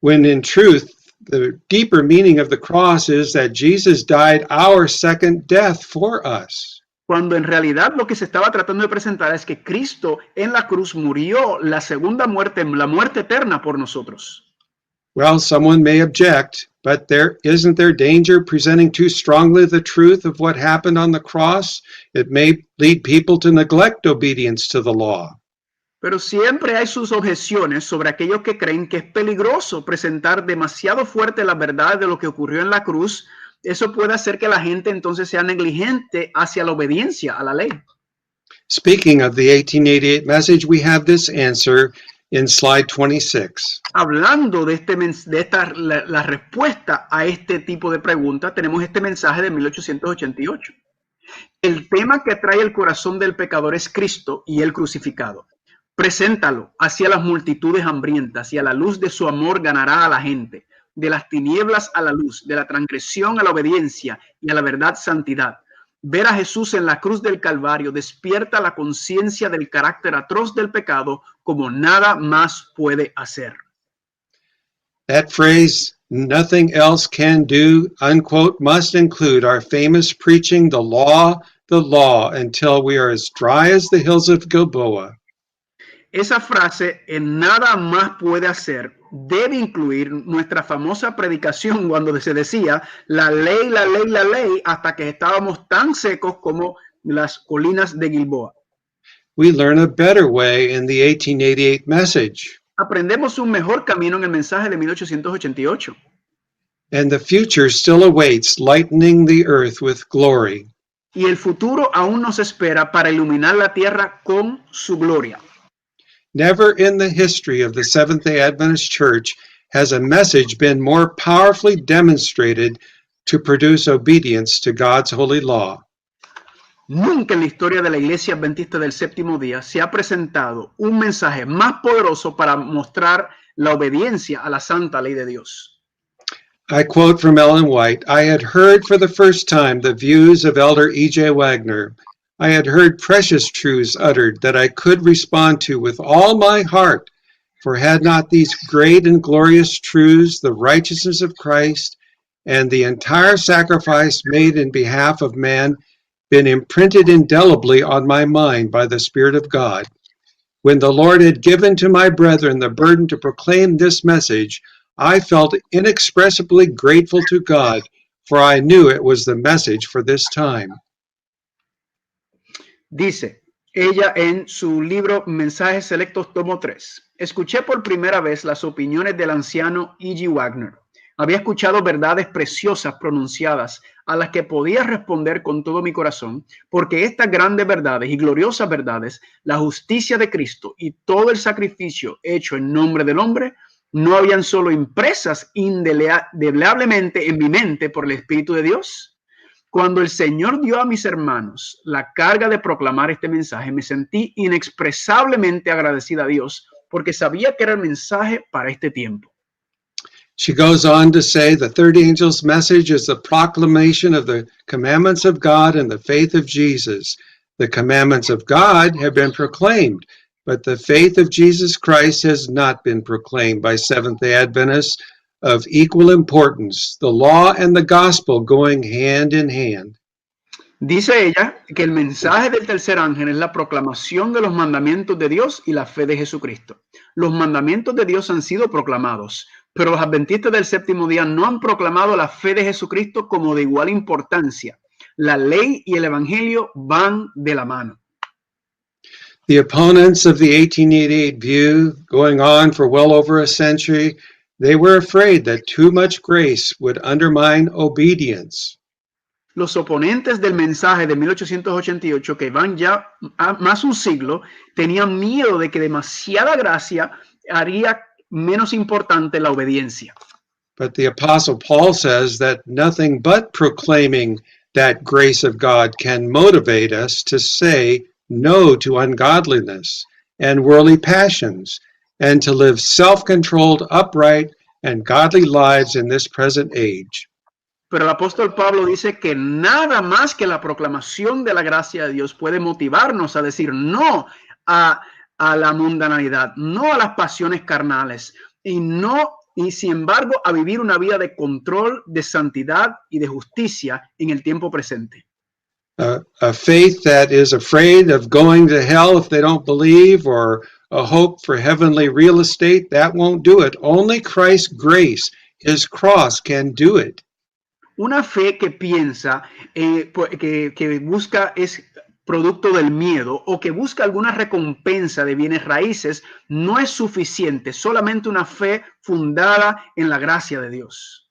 When in truth, The deeper meaning of the cross is that Jesus died our second death for us. Cuando en realidad lo que se estaba tratando de presentar es que Cristo en la cruz murió la segunda muerte, la muerte eterna por nosotros. Well, someone may object, but isn't there danger presenting too strongly the truth of what happened on the cross? It may lead people to neglect obedience to the law. Pero siempre hay sus objeciones sobre aquellos que creen que es peligroso presentar demasiado fuerte la verdad de lo que ocurrió en la cruz. Eso puede hacer que la gente entonces sea negligente hacia la obediencia a la ley. Speaking of the 1888 message, we have this answer in slide 26. Hablando de la respuesta a este tipo de pregunta, tenemos este mensaje de 1888. El tema que atrae el corazón del pecador es Cristo y el crucificado. Preséntalo hacia las multitudes hambrientas y a la luz de su amor ganará a la gente. De las tinieblas a la luz, de la transgresión a la obediencia y a la verdad santidad. Ver a Jesús en la cruz del Calvario despierta la conciencia del carácter atroz del pecado como nada más puede hacer. That phrase, nothing else can do, unquote, must include our famous preaching the law, until we are as dry as the hills of Gilboa. Esa frase, en nada más puede hacer, debe incluir nuestra famosa predicación cuando se decía la ley, la ley, la ley, hasta que estábamos tan secos como las colinas de Gilboa. We learn a better way in the 1888 message. Aprendemos un mejor camino en el mensaje de 1888. And the future still awaits, lightening the earth with glory. Y el futuro aún nos espera para iluminar la tierra con su gloria. Never in the history of the Seventh-day Adventist Church has a message been more powerfully demonstrated to produce obedience to God's holy law. Nunca en la historia de la Iglesia Adventista del Séptimo Día se ha presentado un mensaje más poderoso para mostrar la obediencia a la santa ley de Dios. I quote from Ellen White, "I had heard for the first time the views of Elder E.J. Wagner. I had heard precious truths uttered that I could respond to with all my heart, for had not these great and glorious truths, the righteousness of Christ, and the entire sacrifice made in behalf of man, been imprinted indelibly on my mind by the Spirit of God. When the Lord had given to my brethren the burden to proclaim this message, I felt inexpressibly grateful to God, for I knew it was the message for this time." Dice ella en su libro Mensajes Selectos Tomo 3. Escuché por primera vez las opiniones del anciano E.J. Wagner. Había escuchado verdades preciosas pronunciadas a las que podía responder con todo mi corazón, porque estas grandes verdades y gloriosas verdades, la justicia de Cristo y todo el sacrificio hecho en nombre del hombre, no habían solo impresas indeleblemente en mi mente por el Espíritu de Dios. Cuando el Señor dio a mis hermanos la carga de proclamar este mensaje, me sentí inexpresablemente agradecida a Dios porque sabía que era el mensaje para este tiempo. She goes on to say, the third angel's message is the proclamation of the commandments of God and the faith of Jesus. The commandments of God have been proclaimed, but the faith of Jesus Christ has not been proclaimed by Seventh-day Adventists of equal importance, the law and the gospel going hand in hand. Dice ella que el mensaje del tercer ángel es la proclamación de los mandamientos de Dios y la fe de Jesucristo. Los mandamientos de Dios han sido proclamados, pero los adventistas del séptimo día no han proclamado la fe de Jesucristo como de igual importancia. La ley y el evangelio van de la mano. The opponents of the 1888 view, going on for well over a century, they were afraid that too much grace would undermine obedience. Los oponentes del mensaje de 1888, que van ya a más un siglo, tenían miedo de que demasiada gracia haría menos importante la obediencia. But the Apostle Paul says that nothing but proclaiming that grace of God can motivate us to say no to ungodliness and worldly passions, and to live self-controlled, upright, and godly lives in this present age. Pero el apóstol Pablo dice que nada más que la proclamación de la gracia de Dios puede motivarnos a decir no a la mundanalidad, no a las pasiones carnales y no y sin embargo a vivir una vida de control, de santidad y de justicia en el tiempo presente. A faith that is afraid of going to hell if they don't believe, or a hope for heavenly real estate, that won't do it. Only Christ's grace, his cross, can do it. Una fe que piensa, que busca es producto del miedo o que busca alguna recompensa de bienes raíces, no es suficiente. Solamente una fe fundada en la gracia de Dios.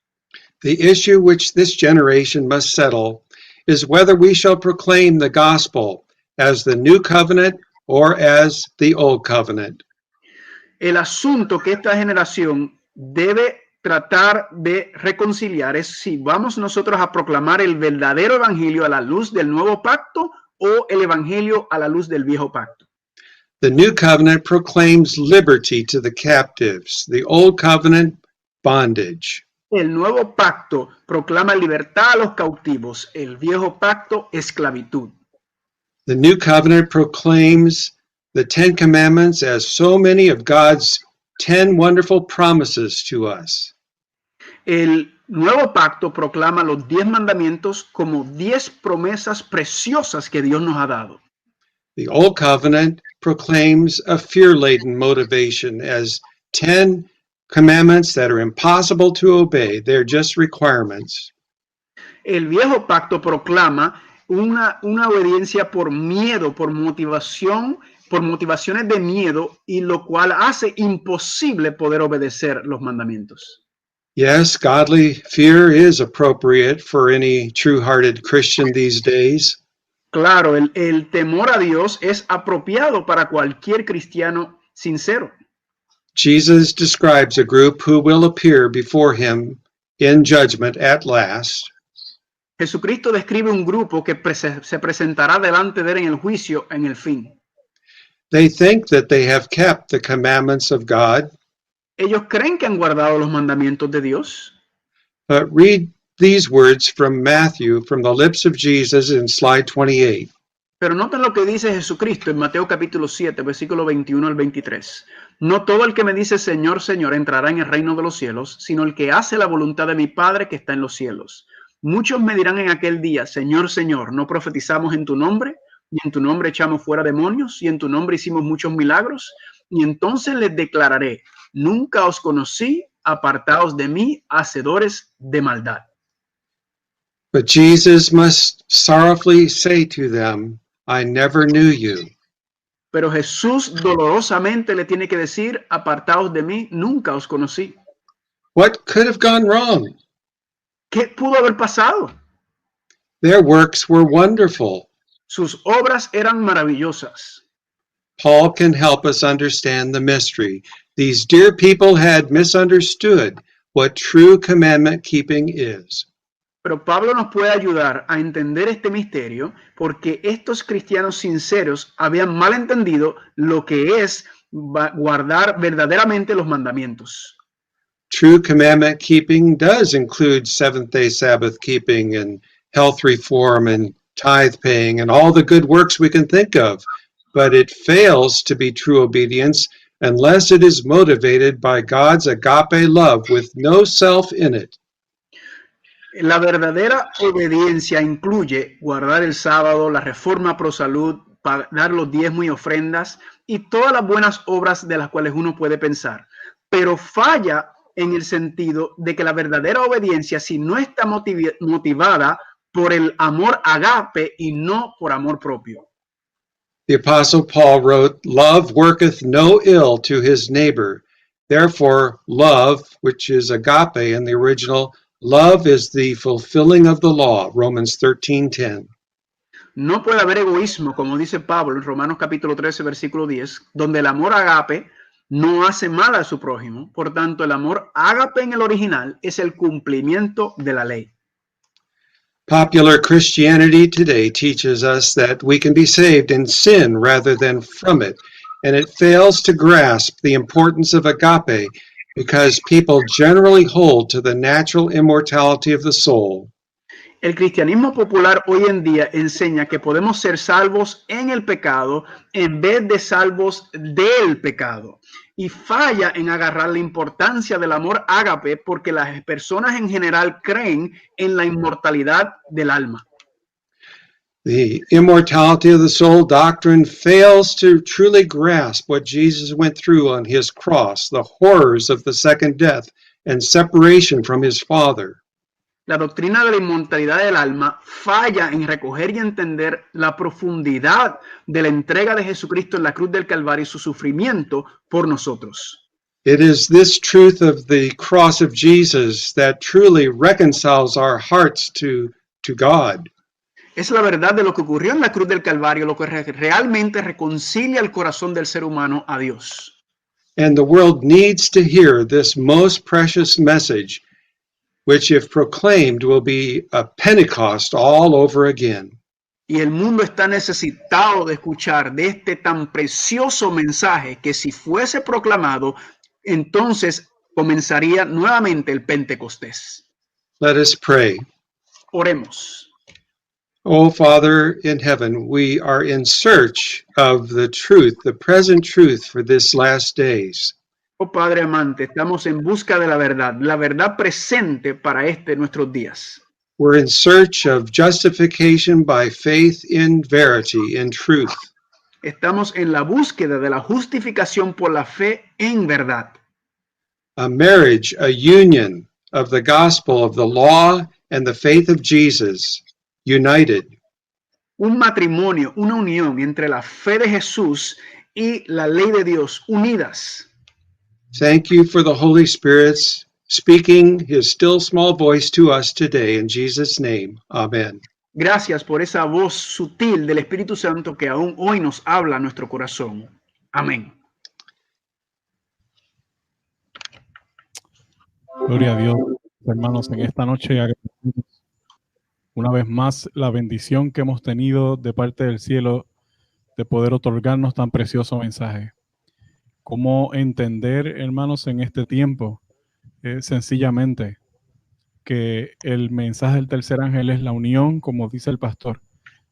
The issue which this generation must settle is whether we shall proclaim the gospel as the new covenant or as the old covenant. El asunto que esta generación debe tratar de reconciliar es si vamos nosotros a proclamar el verdadero evangelio a la luz del nuevo pacto o el evangelio a la luz del viejo pacto. The new covenant proclaims liberty to the captives, the old covenant bondage. El nuevo pacto proclama libertad a los cautivos, el viejo pacto esclavitud. The new covenant proclaims the 10 commandments as so many of God's 10 wonderful promises to us. El nuevo pacto proclama los 10 mandamientos como 10 promesas preciosas que Dios nos ha dado. The old covenant proclaims a fear-laden motivation as 10 commandments that are impossible to obey. They're just requirements. El viejo pacto proclama una obediencia por miedo, por motivaciones de miedo, y lo cual hace imposible poder obedecer los mandamientos. Yes, godly fear is appropriate for any true-hearted Christian these days. Claro, el temor a Dios es apropiado para cualquier cristiano sincero. Jesus describes a group who will appear before him in judgment at last. Jesucristo describe un grupo que se presentará delante de él en el juicio en el fin. They think that they have kept the commandments of God. Ellos creen que han guardado los mandamientos de Dios. But read these words from Matthew, from the lips of Jesus in slide 28. Pero noten lo que dice Jesucristo en Mateo capítulo 7, versículo 21 al 23. No todo el que me dice Señor, Señor entrará en el reino de los cielos, sino el que hace la voluntad de mi Padre que está en los cielos. Muchos me dirán en aquel día, Señor, Señor, ¿no profetizamos en tu nombre? Y en tu nombre echamos fuera demonios, y en tu nombre hicimos muchos milagros. Y entonces les declararé, nunca os conocí, apartaos de mí, hacedores de maldad. But Jesus must sorrowfully say to them, I never knew you. Pero Jesús dolorosamente le tiene que decir, apartaos de mí, nunca os conocí. What could have gone wrong? ¿Qué pudo haber pasado? Their works were wonderful. Sus obras eran maravillosas. Paul can help us understand the mystery. These dear people had misunderstood what true commandment keeping is. Pero Pablo nos puede ayudar a entender este misterio porque estos cristianos sinceros habían mal entendido lo que es guardar verdaderamente los mandamientos. True commandment keeping does include seventh-day Sabbath keeping and health reform and tithe paying and all the good works we can think of, but it fails to be true obedience unless it is motivated by God's agape love with no self in it. La verdadera obediencia incluye guardar el sábado, la reforma pro salud, dar los diezmos y ofrendas y todas las buenas obras de las cuales uno puede pensar, pero falla en el sentido de que la verdadera obediencia, si no está motivada por el amor agape y no por amor propio. The Apostle Paul wrote, Love worketh no ill to his neighbor. Therefore, love, which is agape in the original, love is the fulfilling of the law, Romans 13:10. No puede haber egoísmo, como dice Pablo en Romanos capítulo 13, versículo 10, donde el amor agape no hace mal a su prójimo. Por tanto, el amor ágape en el original es el cumplimiento de la ley. Popular Christianity today teaches us that we can be saved in sin rather than from it, and it fails to grasp the importance of agape because people generally hold to the natural immortality of the soul. El cristianismo popular hoy en día enseña que podemos ser salvos en el pecado en vez de salvos del pecado. y falla en agarrar la importancia del amor ágape porque las personas en general creen en la inmortalidad del alma. The immortality of the soul doctrine fails to truly grasp what Jesus went through on his cross, the horrors of the second death and separation from his Father. La doctrina de la inmortalidad del alma falla en recoger y entender la profundidad de la entrega de Jesucristo en la cruz del Calvario y su sufrimiento por nosotros. It is this truth of the cross of Jesus that truly reconciles our hearts to God. Es la verdad de lo que ocurrió en la cruz del Calvario, lo que realmente reconcilia el corazón del ser humano a Dios. And the world needs to hear this most precious message, which, if proclaimed, will be a Pentecost all over again. Y el mundo está necesitado de escuchar de este tan precioso mensaje que si fuese proclamado, entonces comenzaría nuevamente el Pentecostés. Let us pray. Oremos. Oh, Father in heaven, we are in search of the truth, the present truth for this last days. Oh Padre amante, estamos en busca de la verdad presente para nuestros días. We're in search of justification by faith in verity, in truth. Estamos en la búsqueda de la justificación por la fe en verdad. A marriage, a union of the gospel of the law and the faith of Jesus, united. Un matrimonio, una unión entre la fe de Jesús y la ley de Dios, unidas. Thank you for the Holy Spirit's speaking his still small voice to us today. In Jesus' name, amen. Gracias por esa voz sutil del Espíritu Santo que aún hoy nos habla a nuestro corazón. Amén. Gloria a Dios, hermanos, en esta noche agradecemos una vez más la bendición que hemos tenido de parte del cielo de poder otorgarnos tan precioso mensaje. ¿Cómo entender, hermanos, en este tiempo? Sencillamente que el mensaje del tercer ángel es la unión, como dice el pastor,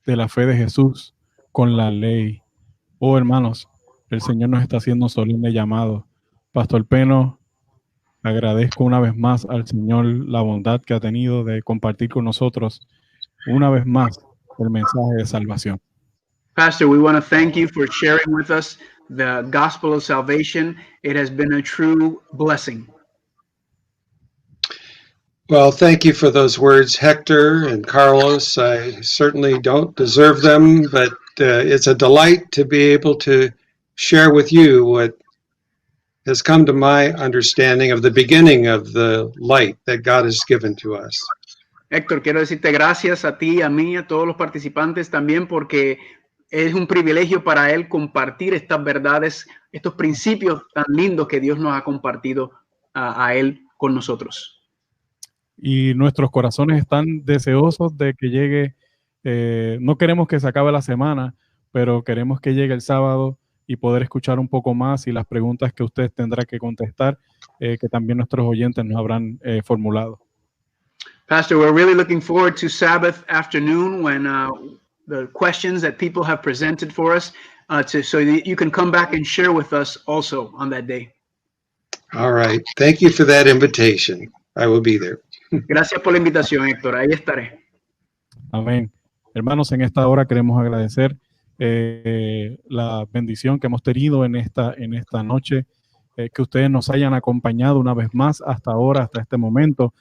de la fe de Jesús con la ley. Oh, hermanos, el Señor nos está haciendo un solemne llamado. Pastor Peno, agradezco una vez más al Señor la bondad que ha tenido de compartir con nosotros una vez más el mensaje de salvación. Pastor, we want to thank you for sharing with us the gospel of salvation. It has been a true blessing. Well, thank you for those words, Hector and Carlos. I certainly don't deserve them, but it's a delight to be able to share with you what has come to my understanding of the beginning of the light that God has given to us. Héctor, quiero decirte gracias a ti, a mí, a todos los participantes también, porque es un privilegio para él compartir estas verdades, estos principios tan lindos que Dios nos ha compartido a él con nosotros. Y nuestros corazones están deseosos de que llegue, no queremos que se acabe la semana, pero queremos que llegue el sábado y poder escuchar un poco más y las preguntas que usted tendrá que contestar, que también nuestros oyentes nos habrán formulado. Pastor, we're really looking forward to Sabbath afternoon when the questions that people have presented for us, so that you can come back and share with us also on that day. All right. Thank you for that invitation. I will be there. Gracias por la invitación, Héctor. Ahí estaré. Amén. Hermanos, en esta hora queremos agradecer la bendición que hemos tenido en esta noche, que ustedes nos hayan acompañado una vez más hasta ahora, hasta este momento,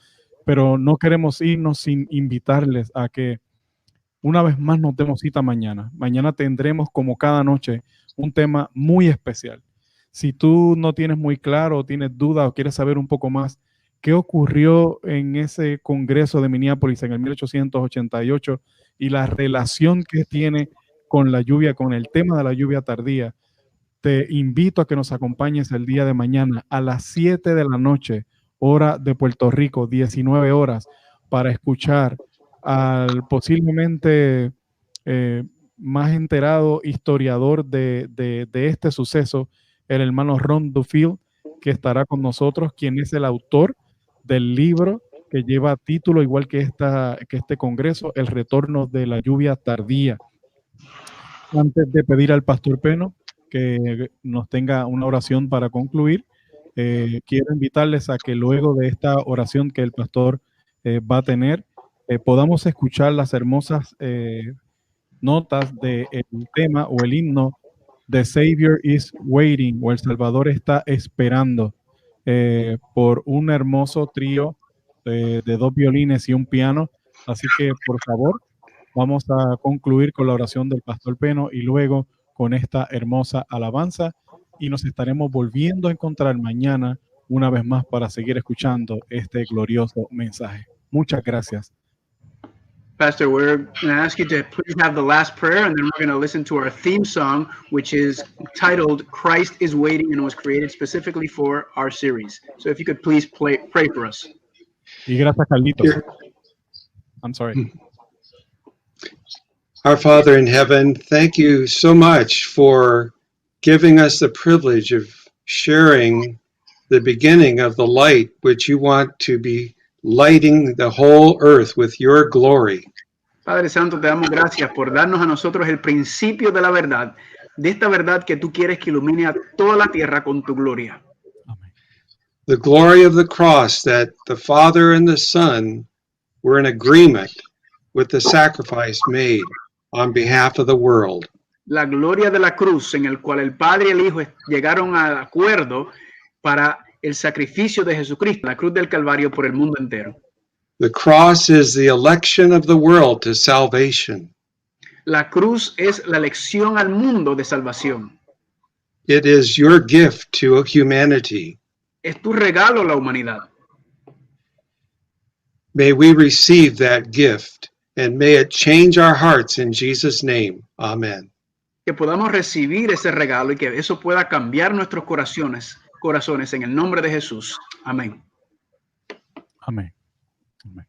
pero no queremos irnos sin invitarles a que una vez más nos demos cita mañana. Mañana tendremos, como cada noche, un tema muy especial. Si tú no tienes muy claro, o tienes dudas o quieres saber un poco más qué ocurrió en ese congreso de Minneapolis en el 1888 y la relación que tiene con la lluvia, con el tema de la lluvia tardía, te invito a que nos acompañes el día de mañana a las 7 de la noche, hora de Puerto Rico, 19 horas, para escuchar al posiblemente más enterado historiador de este suceso, el hermano Ron Duffield, que estará con nosotros, quien es el autor del libro que lleva título igual que este congreso, El retorno de la lluvia tardía. Antes de pedir al pastor Peno que nos tenga una oración para concluir. Quiero invitarles a que luego de esta oración que el pastor va a tener, podamos escuchar las hermosas notas del tema o el himno The Savior is Waiting, o El Salvador está esperando, por un hermoso trío de 2 violines y un piano. Así que, por favor, vamos a concluir con la oración del pastor Peno y luego con esta hermosa alabanza, y nos estaremos volviendo a encontrar mañana una vez más para seguir escuchando este glorioso mensaje. Muchas gracias. Pastor, we're going to ask you to please have the last prayer, and then we're going to listen to our theme song, which is titled Christ is Waiting, and it was created specifically for our series. So if you could please pray for us. Y gracias, Carlitos. I'm sorry. Our Father in heaven, thank you so much for giving us the privilege of sharing the beginning of the light which you want to be lighting the whole earth with your glory. Padre Santo, te damos gracias por darnos a nosotros el principio de la verdad, de esta verdad que tú quieres que ilumine a toda la tierra con tu gloria. Amén. The glory of the cross, that the Father and the Son were in agreement with the sacrifice made on behalf of the world. La gloria de la cruz, en el cual el Padre y el Hijo llegaron al acuerdo para el sacrificio de Jesucristo, la cruz del Calvario por el mundo entero. The cross is the election of the world to salvation. La cruz es la elección al mundo de salvación. It is your gift to humanity. Es tu regalo a la humanidad. May we receive that gift, and may it change our hearts in Jesus' name. Amen. Que podamos recibir ese regalo y que eso pueda cambiar nuestros corazones en el nombre de Jesús. Amén. Amén. Amén.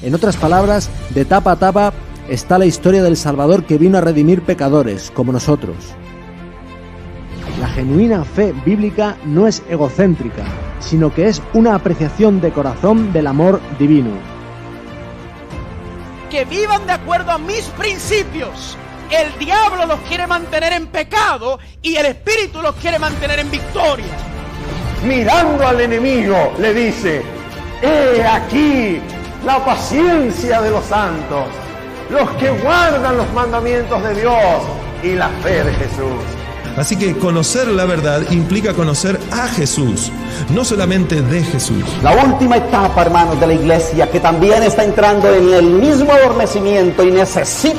En otras palabras, de tapa a tapa está la historia del Salvador que vino a redimir pecadores, como nosotros. La genuina fe bíblica no es egocéntrica, sino que es una apreciación de corazón del amor divino. Que vivan de acuerdo a mis principios. El diablo los quiere mantener en pecado y el Espíritu los quiere mantener en victoria. Mirando al enemigo, le dice: he aquí la paciencia de los santos, los que guardan los mandamientos de Dios y la fe de Jesús. Así que conocer la verdad implica conocer a Jesús, no solamente de Jesús. La última etapa, hermanos, de la iglesia, que también está entrando en el mismo adormecimiento y necesita